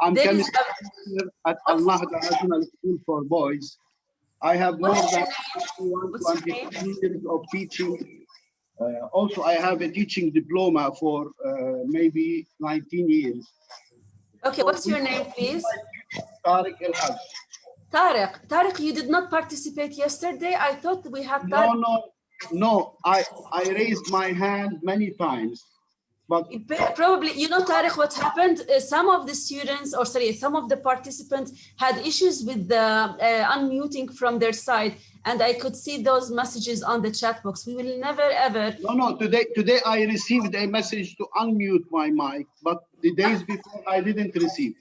I'm There is chemistry teacher at Al-Nahda National School for Boys. I have more What's than your name? 22 years of teaching. Also, I have a teaching diploma for maybe 19 years. Okay, what's your name, please? Tariq El-Haj. Tariq, you did not participate yesterday. I thought we had Tariq. No. I raised my hand many times. But probably, you know, Tariq, what happened? Some of the students, or sorry, some of the participants had issues with the unmuting from their side, and I could see those messages on the chat box. We will never ever. No. Today I received a message to unmute my mic, but the days before I didn't receive.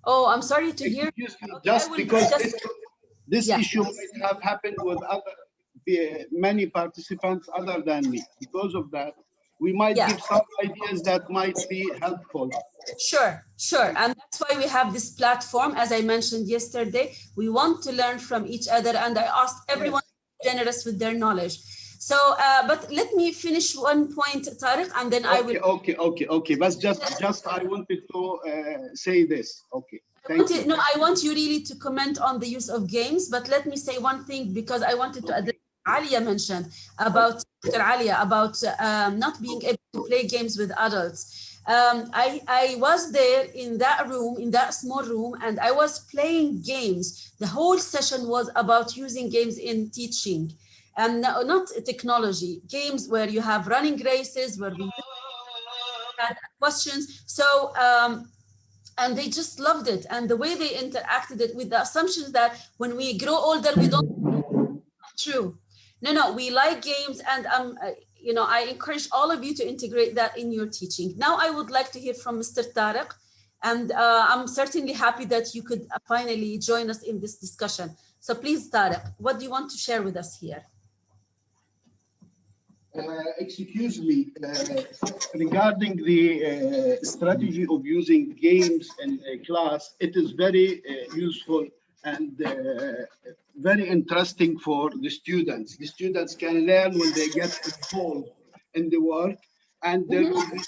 Oh, I'm sorry to hear. Just because this issue might have happened with many participants other than me. Because of that, we might give some ideas that might be helpful. Sure. And that's why we have this platform. As I mentioned yesterday, we want to learn from each other. And I asked everyone to be generous with their knowledge. So, but let me finish one point, Tariq, and then I will. Okay. But just I wanted to say this. Okay. Thank you. No, I want you really to comment on the use of games, but let me say one thing, because I wanted to address Alia mentioned about not being able to play games with adults. I was there in that room, in that small room, and I was playing games. The whole session was about using games in teaching, and not technology. Games where you have running races, where we had questions. So, and they just loved it. And the way they interacted it with the assumptions that when we grow older, we don't. True. No, we like games, and I encourage all of you to integrate that in your teaching. Now, I would like to hear from Mr. Tariq, and I'm certainly happy that you could finally join us in this discussion. So please, Tariq, what do you want to share with us here? Excuse me, regarding the strategy of using games in a class, it is very useful and very interesting for the students. The students can learn when they get involved in the work, and there will be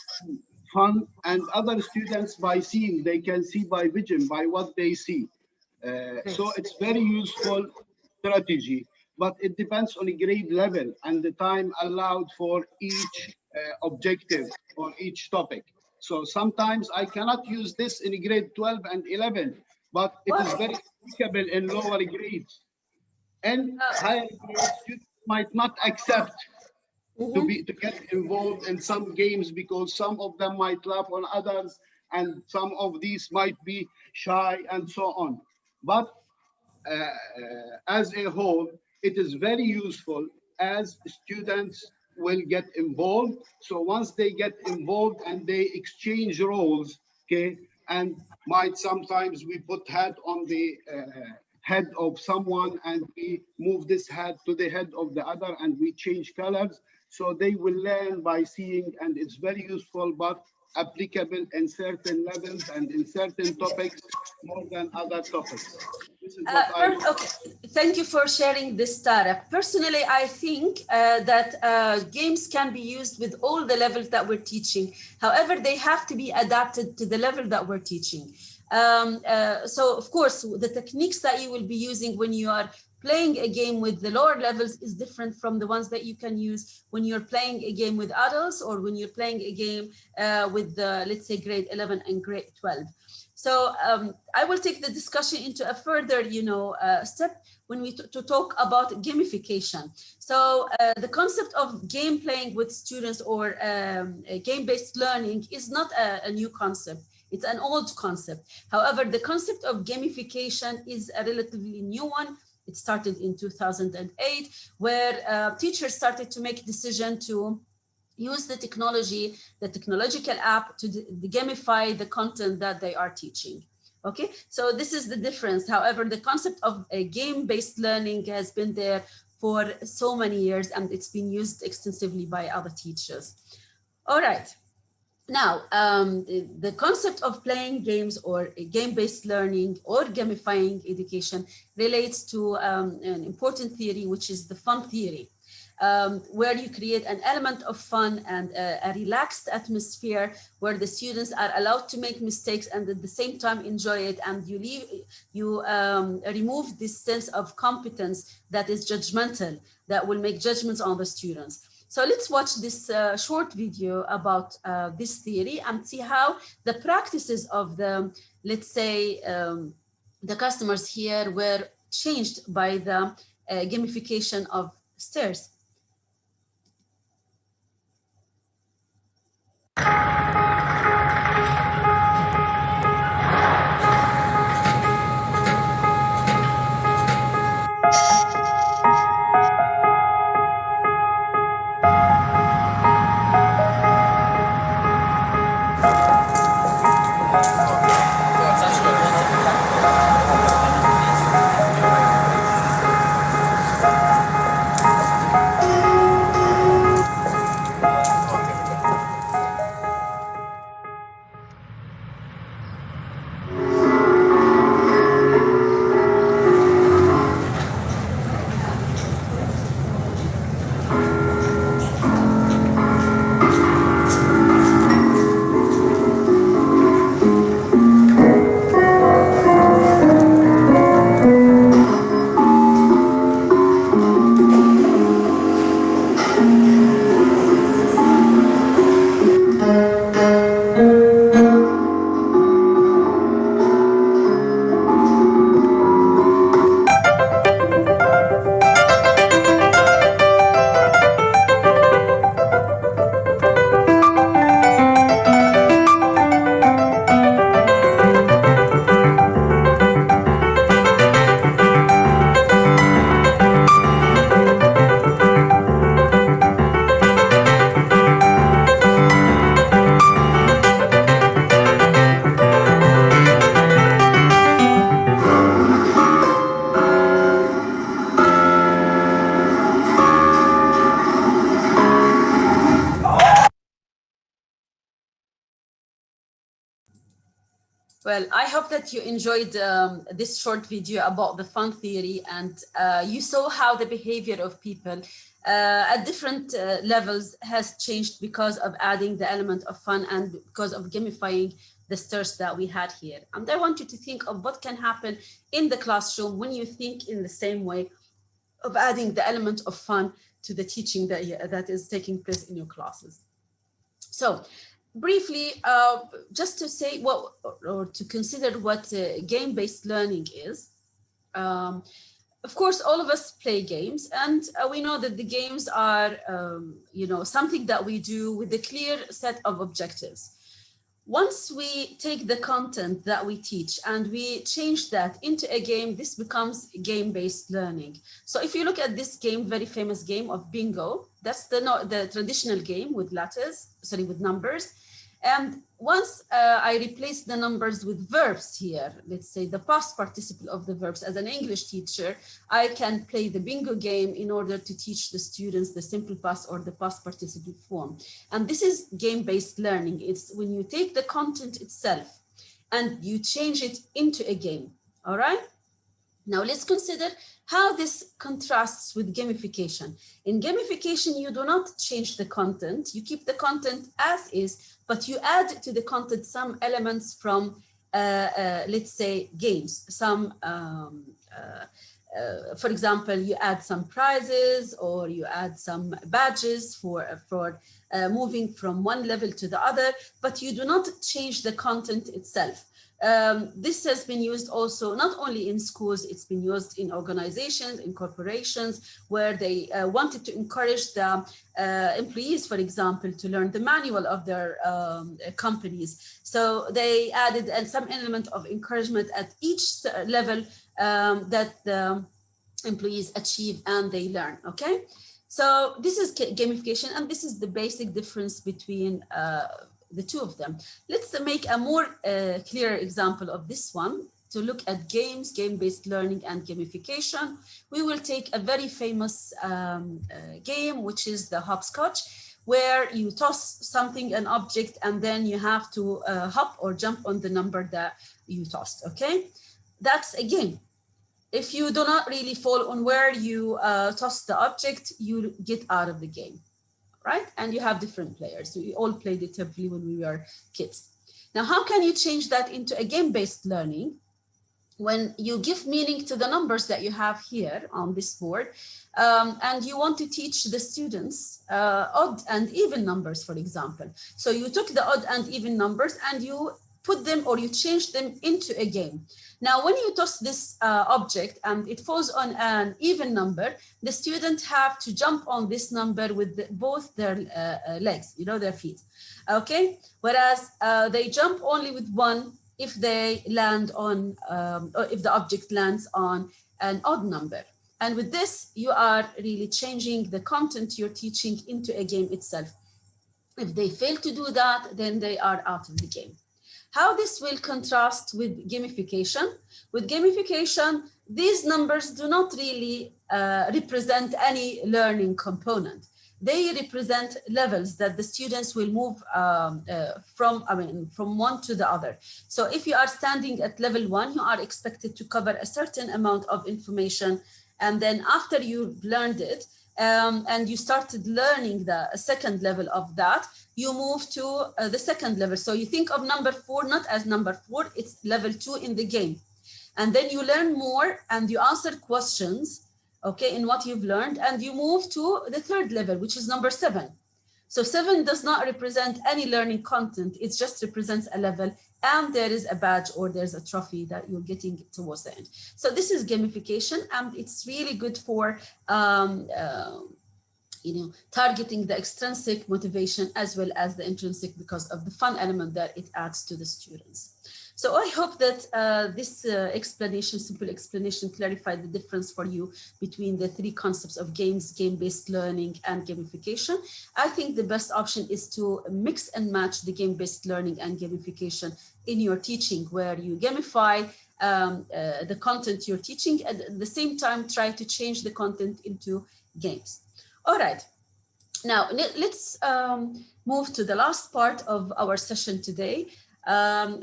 fun. And other students, by seeing, they can see by vision, by what they see. So it's very useful strategy, but it depends on a grade level and the time allowed for each objective or each topic. So sometimes I cannot use this in grade 12 and 11, but it is very applicable in lower grades. And higher grades, students might not accept to get involved in some games because some of them might laugh on others, and some of these might be shy and so on. But as a whole, it is very useful as students will get involved. So once they get involved and they exchange roles, okay, and might sometimes we put hat on the head of someone and we move this hat to the head of the other and we change colors. So they will learn by seeing, and it's very useful, but applicable in certain levels and in certain topics more than other topics. Okay. Thank you for sharing this, Tariq. Personally, I think that games can be used with all the levels that we're teaching. However, they have to be adapted to the level that we're teaching. So, of course, the techniques that you will be using when you are playing a game with the lower levels is different from the ones that you can use when you're playing a game with adults or when you're playing a game with the, let's say, grade 11 and grade 12. So I will take the discussion into a further, step when we to talk about gamification. So the concept of game playing with students or game-based learning is not a new concept. It's an old concept. However, the concept of gamification is a relatively new one. It started in 2008, where teachers started to make a decision to use the technology, the technological app to gamify the content that they are teaching. Okay, so this is the difference. However, the concept of a game-based learning has been there for so many years and it's been used extensively by other teachers. All right. Now, the concept of playing games or game-based learning or gamifying education relates to an important theory, which is the fun theory. where you create an element of fun and a relaxed atmosphere where the students are allowed to make mistakes and at the same time enjoy it, and you remove this sense of competence that is judgmental, that will make judgments on the students. So let's watch this short video about this theory and see how the practices of the, let's say, the customers here were changed by the gamification of stairs. Well, I hope that you enjoyed this short video about the fun theory, and you saw how the behavior of people at different levels has changed because of adding the element of fun and because of gamifying the stairs that we had here. And I want you to think of what can happen in the classroom when you think in the same way of adding the element of fun to the teaching that is taking place in your classes. So, briefly, just to say what, or to consider what game-based learning is. Of course, all of us play games, and we know that the games are, something that we do with a clear set of objectives. Once we take the content that we teach and we change that into a game, this becomes game-based learning. So if you look at this game, very famous game of bingo, that's the traditional game with with numbers. And once I replace the numbers with verbs here, let's say the past participle of the verbs, as an English teacher, I can play the bingo game in order to teach the students the simple past or the past participle form. And this is game-based learning. It's when you take the content itself and you change it into a game, all right? Now let's consider how this contrasts with gamification. In gamification, you do not change the content. You keep the content as is, but you add to the content some elements from, let's say, games. For example, you add some prizes or you add some badges for moving from one level to the other, but you do not change the content itself. This has been used also not only in schools, it's been used in organizations, in corporations, where they wanted to encourage the employees, for example, to learn the manual of their companies. So they added some element of encouragement at each level that the employees achieve and they learn, okay? So this is gamification, and this is the basic difference between the two of them. Let's make a more clear example of this one. To look at games, game-based learning and gamification, we will take a very famous game, which is the hopscotch, where you toss something, an object, and then you have to hop or jump on the number that you tossed, okay? That's a game. if you do not really fall on where you toss the object, you get out of the game, right? And you have different players. We all played it heavily when we were kids. Now, how can you change that into a game-based learning? When you give meaning to the numbers that you have here on this board, and you want to teach the students odd and even numbers, for example. So you took the odd and even numbers and you put them, or you change them into a game. Now, when you toss this object and it falls on an even number, the student have to jump on this number with both their legs, their feet, okay? Whereas they jump only with one if they land on, or if the object lands on an odd number. And with this, you are really changing the content you're teaching into a game itself. If they fail to do that, then they are out of the game. How this will contrast with gamification? With gamification, these numbers do not really represent any learning component. They represent levels that the students will move from one to the other. So if you are standing at level 1, you are expected to cover a certain amount of information. And then after you've learned it, and you started learning the second level of that, you move to the second level. So you think of number 4 not as number 4, it's level 2 in the game. And then you learn more and you answer questions, okay, in what you've learned, and you move to the third level, which is number 7. So 7 does not represent any learning content, it just represents a level, and there is a badge or there's a trophy that you're getting towards the end. So this is gamification, and it's really good for targeting the extrinsic motivation as well as the intrinsic, because of the fun element that it adds to the students. So I hope that this simple explanation clarified the difference for you between the 3 concepts of games, game-based learning, and gamification. I think the best option is to mix and match the game-based learning and gamification in your teaching, where you gamify the content you're teaching, and at the same time try to change the content into games. All right, now let's move to the last part of our session today,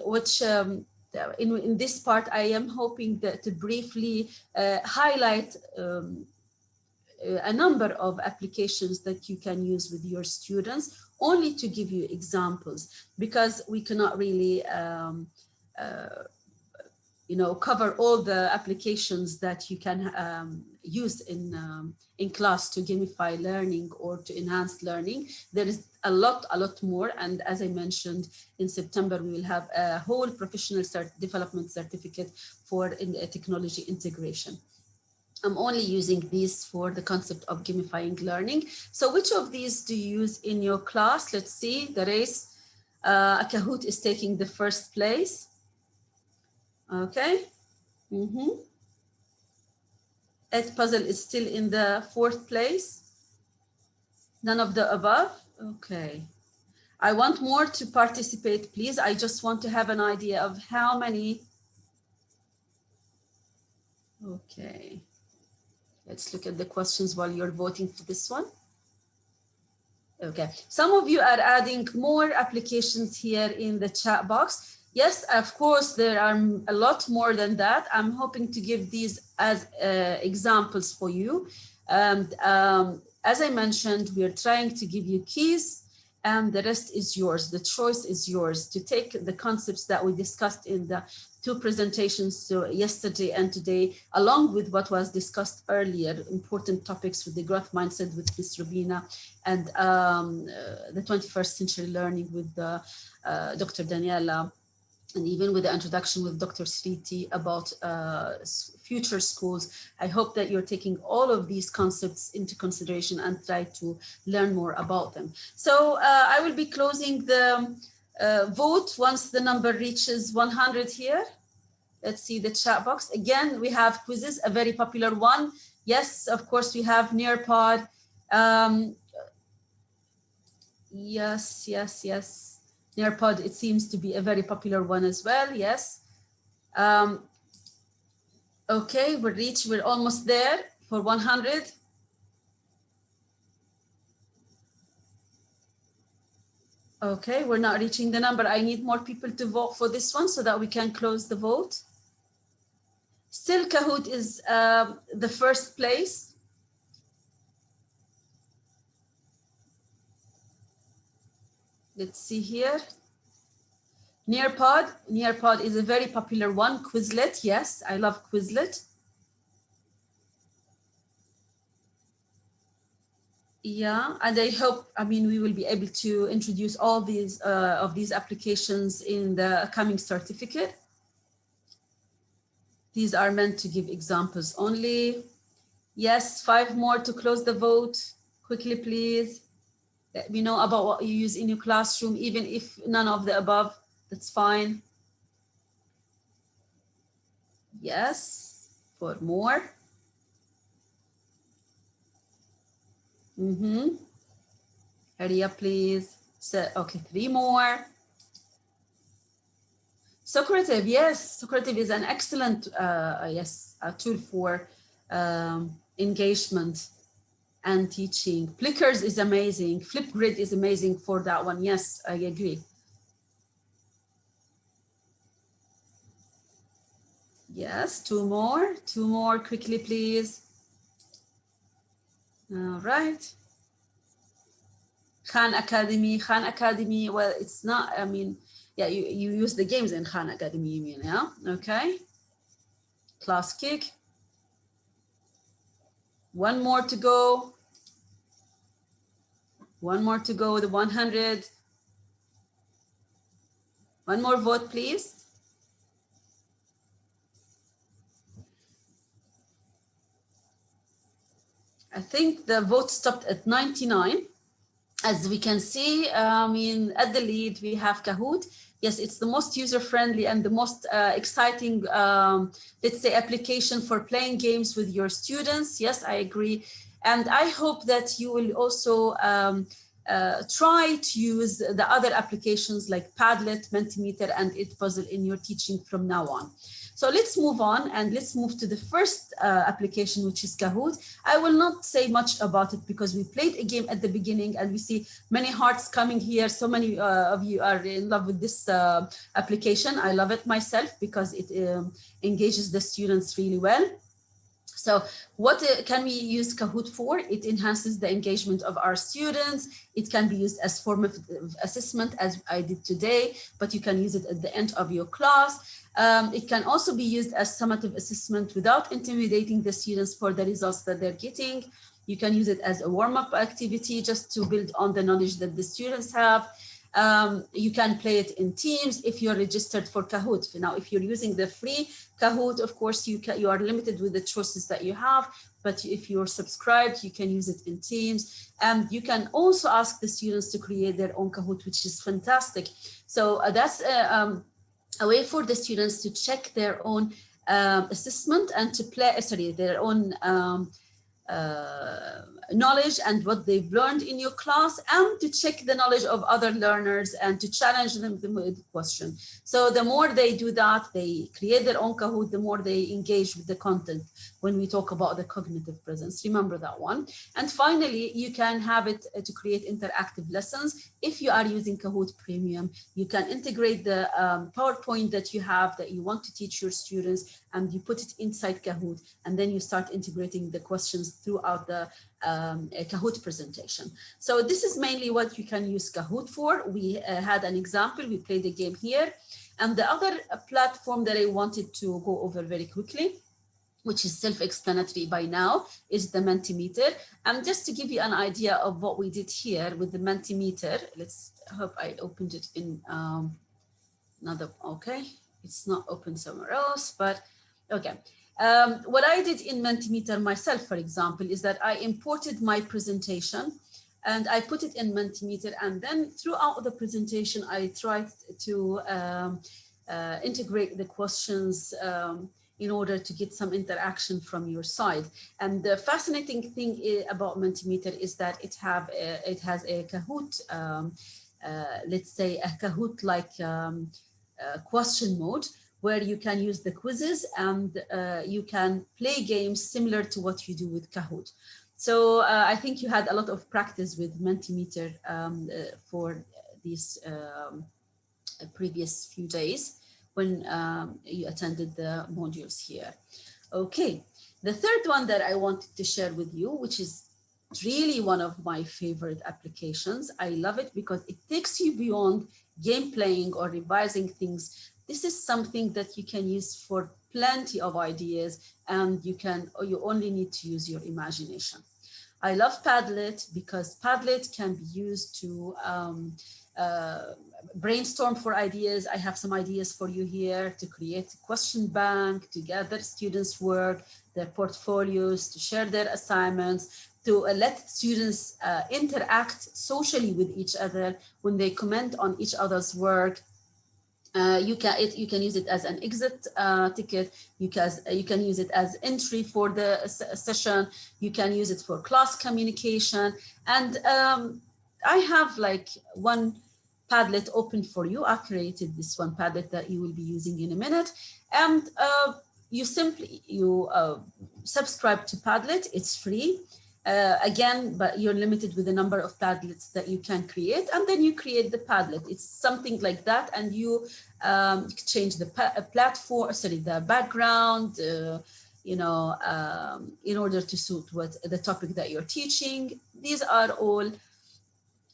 which in this part, I am hoping to briefly highlight a number of applications that you can use with your students, only to give you examples, because we cannot really cover all the applications that you can use in class to gamify learning or to enhance learning. There is a lot more. And as I mentioned, in September, we will have a whole professional development certificate for technology integration. I'm only using these for the concept of gamifying learning. So which of these do you use in your class? Let's see, the race. Kahoot is taking the first place. Okay. Puzzle is still in the 4th place. None of the above. Okay. I want more to participate, please. I just want to have an idea of how many. Okay. Let's look at the questions while you're voting for this one. Okay. Some of you are adding more applications here in the chat box. Yes, of course, there are a lot more than that. I'm hoping to give these as examples for you. And as I mentioned, we are trying to give you keys, and the rest is yours. The choice is yours to take the concepts that we discussed in the 2 presentations yesterday and today, along with what was discussed earlier, important topics with the growth mindset with Ms. Rubina, and the 21st century learning with Dr. Daniela, and even with the introduction with Dr. Sriti about future schools. I hope that you're taking all of these concepts into consideration and try to learn more about them. So I will be closing the vote once the number reaches 100 here. Let's see the chat box. Again, we have quizzes, a very popular one. Yes, of course, we have Nearpod. Yes. Nearpod, it seems to be a very popular one as well, yes. Okay, we're almost there for 100. Okay, we're not reaching the number. I need more people to vote for this one so that we can close the vote. Still, Kahoot is the first place. Let's see here. Nearpod is a very popular one. Quizlet, yes, I love Quizlet. Yeah, and I hope, I mean, we will be able to introduce all these of these applications in the coming certificate. These are meant to give examples only. Yes, 5 more to close the vote. Quickly, please. Let me know about what you use in your classroom, even if none of the above, that's fine. Yes, 4 more. Hurry up, please. So, okay, 3 more. Socrative, yes, Socrative is an excellent, tool for engagement and teaching. Plickers is amazing. Flipgrid is amazing for that one. Yes, I agree. Yes, 2 more quickly, please. All right. Khan Academy, well, it's not, I mean, yeah, you use the games in Khan Academy, you mean, yeah? Okay. Class Kick. 1 more to go. 1 more to go, the 100. 1 more vote, please. I think the vote stopped at 99. As we can see, I mean, at the lead, we have Kahoot. Yes, it's the most user-friendly and the most exciting, let's say, application for playing games with your students. Yes, I agree. And I hope that you will also try to use the other applications like Padlet, Mentimeter, and Puzzle in your teaching from now on. So let's move on and let's move to the first application, which is Kahoot. I will not say much about it because we played a game at the beginning and we see many hearts coming here. So many of you are in love with this application. I love it myself because it engages the students really well. So what can we use Kahoot for? It enhances the engagement of our students. It can be used as formative assessment, as I did today, but you can use it at the end of your class. It can also be used as summative assessment without intimidating the students for the results that they're getting. You can use it as a warm-up activity just to build on the knowledge that the students have. You can play it in teams if you're registered for Kahoot. Now, if you're using the free Kahoot, of course, you are limited with the choices that you have, but if you're subscribed, you can use it in teams. And you can also ask the students to create their own Kahoot, which is fantastic. So that's a way for the students to check their own assessment and to play, their own knowledge and what they've learned in your class, and to check the knowledge of other learners and to challenge them with the question. So the more they do that, they create their own Kahoot, the more they engage with the content when we talk about the cognitive presence. Remember that one. And finally, you can have it to create interactive lessons. If you are using Kahoot Premium, you can integrate the PowerPoint that you have that you want to teach your students, and you put it inside Kahoot, and then you start integrating the questions throughout the Kahoot presentation. So this is mainly what you can use Kahoot for. We had an example, we played the game here. And the other platform that I wanted to go over very quickly, which is self-explanatory by now, is the Mentimeter. And just to give you an idea of what we did here with the Mentimeter, let's hope I opened it in another, okay. It's not open somewhere else, but okay. What I did in Mentimeter myself, for example, is that I imported my presentation and I put it in Mentimeter, and then throughout the presentation, I tried to integrate the questions in order to get some interaction from your side. And the fascinating thing about Mentimeter is that it has a Kahoot, let's say a Kahoot-like question mode, where you can use the quizzes and you can play games similar to what you do with Kahoot. So I think you had a lot of practice with Mentimeter for these previous few days. when you attended the modules here. Okay, the third one that I wanted to share with you, which is really one of my favorite applications. I love it because it takes you beyond game playing or revising things. This is something that you can use for plenty of ideas, and you only need to use your imagination. I love Padlet because Padlet can be used to brainstorm for ideas. I have some ideas for you here to create a question bank, to gather students' work, their portfolios, to share their assignments, to let students interact socially with each other when they comment on each other's work. You can use it as an exit ticket. You can use it as entry for the session. You can use it for class communication. And I have like one Padlet open for you. I created this one Padlet that you will be using in a minute. And you subscribe to Padlet. It's free. Again, but you're limited with the number of Padlets that you can create, and then you create the Padlet. It's something like that, and you change the the background, in order to suit what the topic that you're teaching. These are all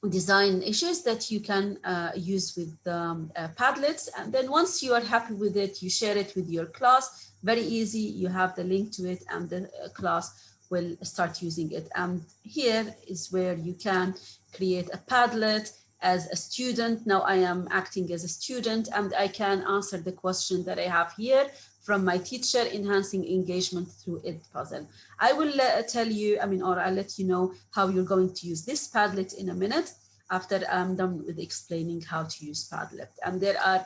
design issues that you can use with Padlets, and then once you are happy with it, you share it with your class. Very easy. You have the link to it, and the class will start using it. And here is where you can create a Padlet as a student. Now I am acting as a student, and I can answer the question that I have here from my teacher, enhancing engagement through Edpuzzle. I will tell you, or I'll let you know how you're going to use this Padlet in a minute after I'm done with explaining how to use Padlet. And there are,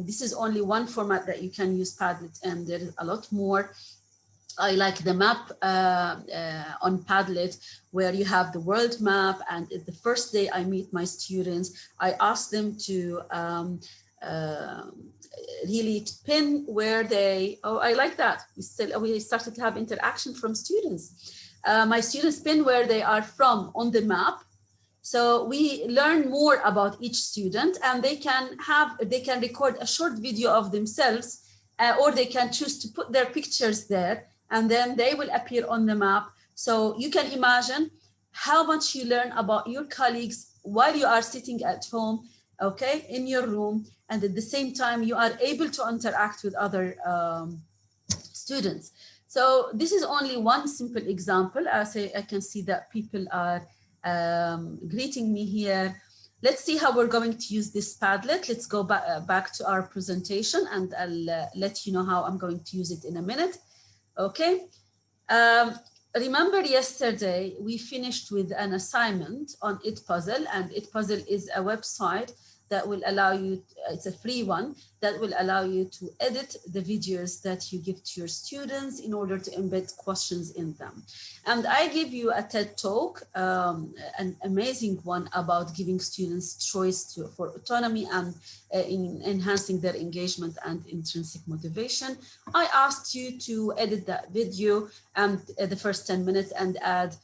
this is only one format that you can use Padlet, and there is a lot more. I like the map on Padlet, where you have the world map. And the first day I meet my students, I ask them to really pin where they, I like that. We started to have interaction from students. My students pin where they are from on the map. So we learn more about each student, and they can record a short video of themselves, or they can choose to put their pictures there, and then they will appear on the map. So you can imagine how much you learn about your colleagues while you are sitting at home, okay, in your room, and at the same time you are able to interact with other students. So this is only one simple example. I can see that people are greeting me here. Let's see how we're going to use this Padlet. Let's go back to our presentation, and I'll let you know how I'm going to use it in a minute. Okay. Remember yesterday we finished with an assignment on Edpuzzle, and Edpuzzle is a website that will allow you, it's a free one, that will allow you to edit the videos that you give to your students in order to embed questions in them. And I gave you a TED Talk, an amazing one about giving students choice for autonomy and in enhancing their engagement and intrinsic motivation. I asked you to edit that video and the first 10 minutes and add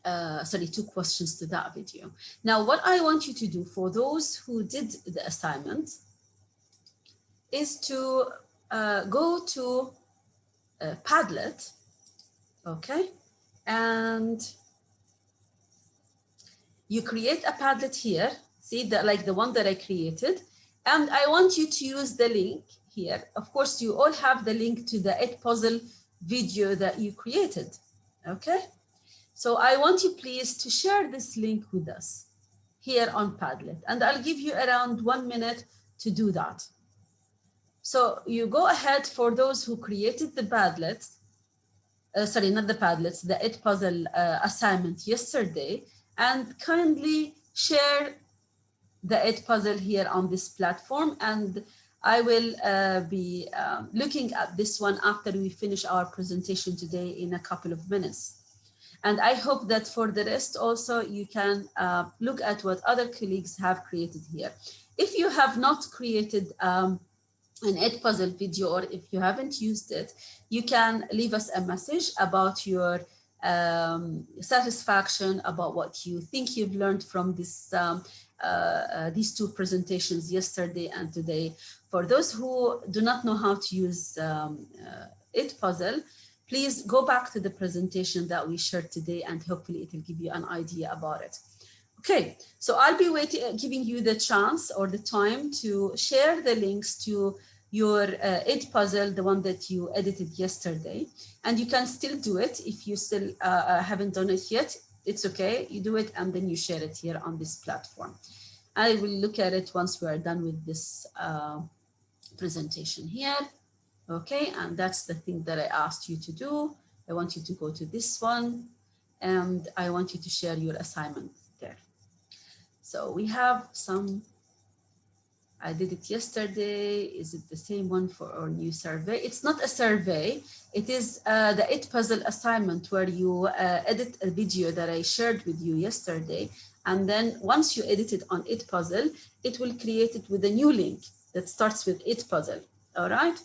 2 questions to that video. Now, what I want you to do for those who did the assignment is to go to Padlet, okay? And you create a Padlet here, see that, like the one that I created, and I want you to use the link here. Of course, you all have the link to the Edpuzzle video that you created, okay? So I want you please to share this link with us here on Padlet, and I'll give you around 1 minute to do that. So you go ahead for those who created the Padlets, not the Padlets, the Edpuzzle assignment yesterday, and kindly share the Edpuzzle here on this platform. And I will be looking at this one after we finish our presentation today in a couple of minutes. And I hope that for the rest also, you can look at what other colleagues have created here. If you have not created an Edpuzzle video, or if you haven't used it, you can leave us a message about your satisfaction, about what you think you've learned from this these two presentations yesterday and today. For those who do not know how to use Edpuzzle, please go back to the presentation that we shared today, and hopefully it will give you an idea about it. Okay, so I'll be giving you the chance or the time to share the links to your Edpuzzle, the one that you edited yesterday. And you can still do it if you still haven't done it yet. It's okay, you do it and then you share it here on this platform. I will look at it once we are done with this presentation here. Okay, and that's the thing that I asked you to do. I want you to go to this one and I want you to share your assignment there. So we have some, I did it yesterday. Is it the same one for our new survey? It's not a survey. It is the Edpuzzle assignment where you edit a video that I shared with you yesterday. And then once you edit it on Edpuzzle, it will create it with a new link that starts with Edpuzzle. All right.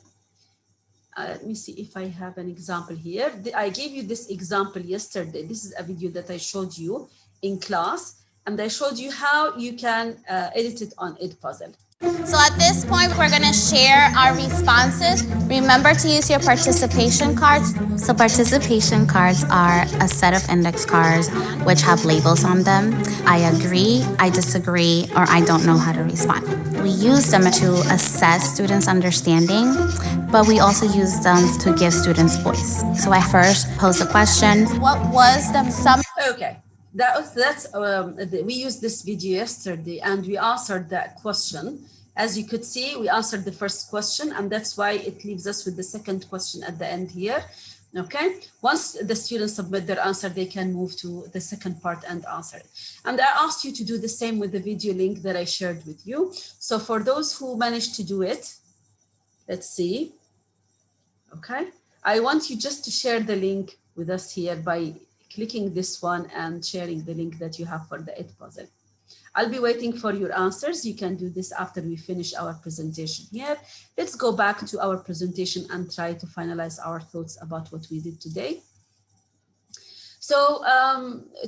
Let me see if I have an example here. I gave you this example yesterday. This is a video that I showed you in class, and I showed you how you can edit it on Edpuzzle. So at this point, we're going to share our responses. Remember to use your participation cards. So participation cards are a set of index cards which have labels on them. I agree, I disagree, or I don't know how to respond. We use them to assess students' understanding, but we also use them to give students voice. So I first pose a question. What was the sum? Okay. We used this video yesterday and we answered that question. As you could see, we answered the first question, and that's why it leaves us with the second question at the end here. Okay, once the students submit their answer, they can move to the second part and answer it. And I asked you to do the same with the video link that I shared with you. So for those who managed to do it, let's see. Okay, I want you just to share the link with us here by clicking this one and sharing the link that you have for the Edpuzzle. I'll be waiting for your answers. You can do this after we finish our presentation here. Let's go back to our presentation and try to finalize our thoughts about what we did today. So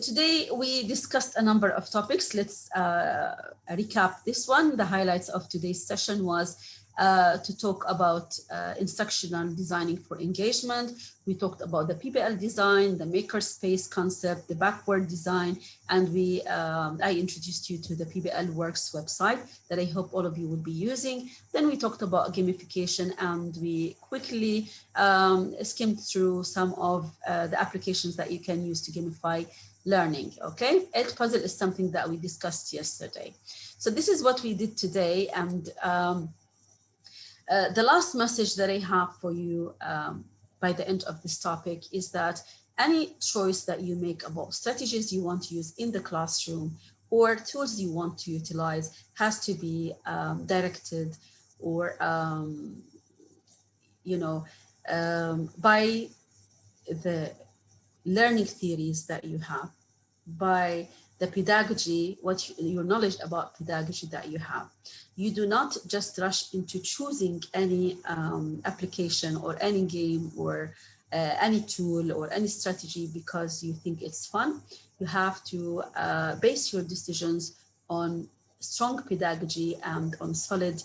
today we discussed a number of topics. Let's recap this one. The highlights of today's session was to talk about instructional designing for engagement. We talked about the Pbl Design, the Makerspace concept, the backward design, and I introduced you to the Pbl Works website that I hope all of you will be using. Then we talked about gamification, and we quickly skimmed through some of the applications that you can use to gamify learning. Okay, Edpuzzle is something that we discussed yesterday. So this is what we did today, and the last message that I have for you by the end of this topic is that any choice that you make about strategies you want to use in the classroom or tools you want to utilize has to be directed or, by the learning theories that you have, by the pedagogy, your knowledge about pedagogy that you have. You do not just rush into choosing any application or any game or any tool or any strategy because you think it's fun. You have to base your decisions on strong pedagogy and on solid,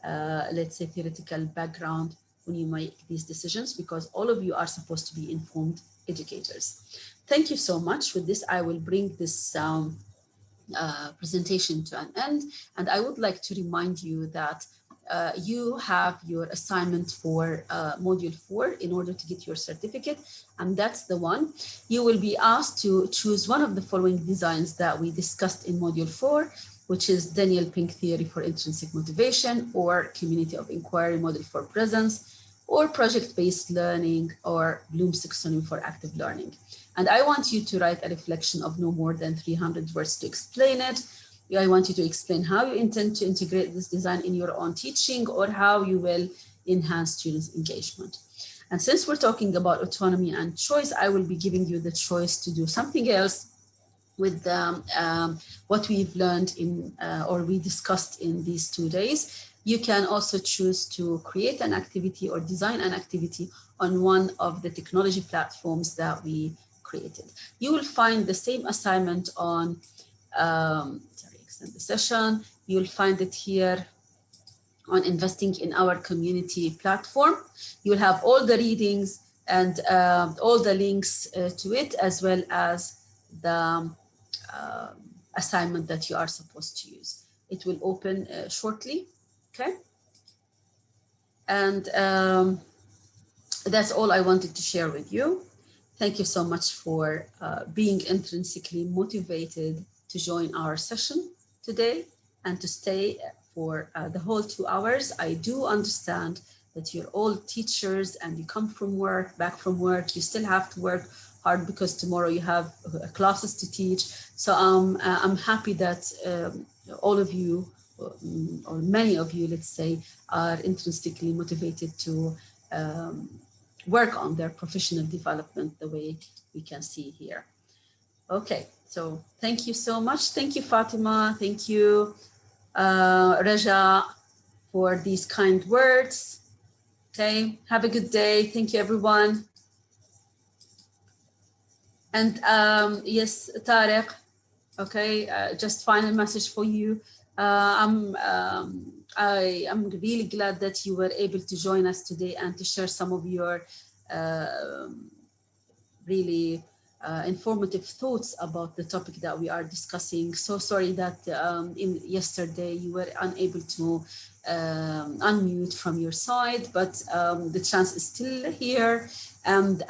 let's say, theoretical background when you make these decisions, because all of you are supposed to be informed educators. Thank you so much. With this, I will bring this presentation to an end. And I would like to remind you that you have your assignment for Module 4 in order to get your certificate. And that's the one. You will be asked to choose one of the following designs that we discussed in Module 4, which is Daniel Pink Theory for Intrinsic Motivation, or Community of Inquiry Model for Presence, or Project-Based Learning, or Bloom's Taxonomy for Active Learning. And I want you to write a reflection of no more than 300 words to explain it. I want you to explain how you intend to integrate this design in your own teaching or how you will enhance students' engagement. And since we're talking about autonomy and choice, I will be giving you the choice to do something else with what we've learned in or we discussed in these 2 days. You can also choose to create an activity or design an activity on one of the technology platforms that we created. You will find the same assignment on, extend the session. You'll find it here on investing in our community platform. You'll have all the readings and all the links to it, as well as the assignment that you are supposed to use. It will open shortly, okay? And that's all I wanted to share with you. Thank you so much for being intrinsically motivated to join our session today and to stay for the whole 2 hours. I do understand that you're all teachers and you come from work, back from work, you still have to work hard because tomorrow you have classes to teach. So I'm happy that all of you, or many of you, let's say, are intrinsically motivated to work on their professional development the way we can see here. Okay, so thank you so much. Thank you, Fatima. Thank you, Raja, for these kind words. Okay, have a good day. Thank you, everyone. And yes, Tariq, okay, just final message for you. I am really glad that you were able to join us today and to share some of your really informative thoughts about the topic that we are discussing. So sorry that yesterday you were unable to unmute from your side, but the chance is still here. And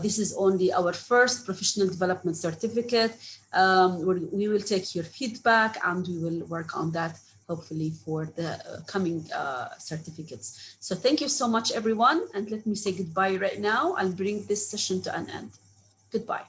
this is only our first professional development certificate. We will take your feedback and we will work on that hopefully for the coming certificates. So thank you so much, everyone. And let me say goodbye right now. I'll bring this session to an end. Goodbye.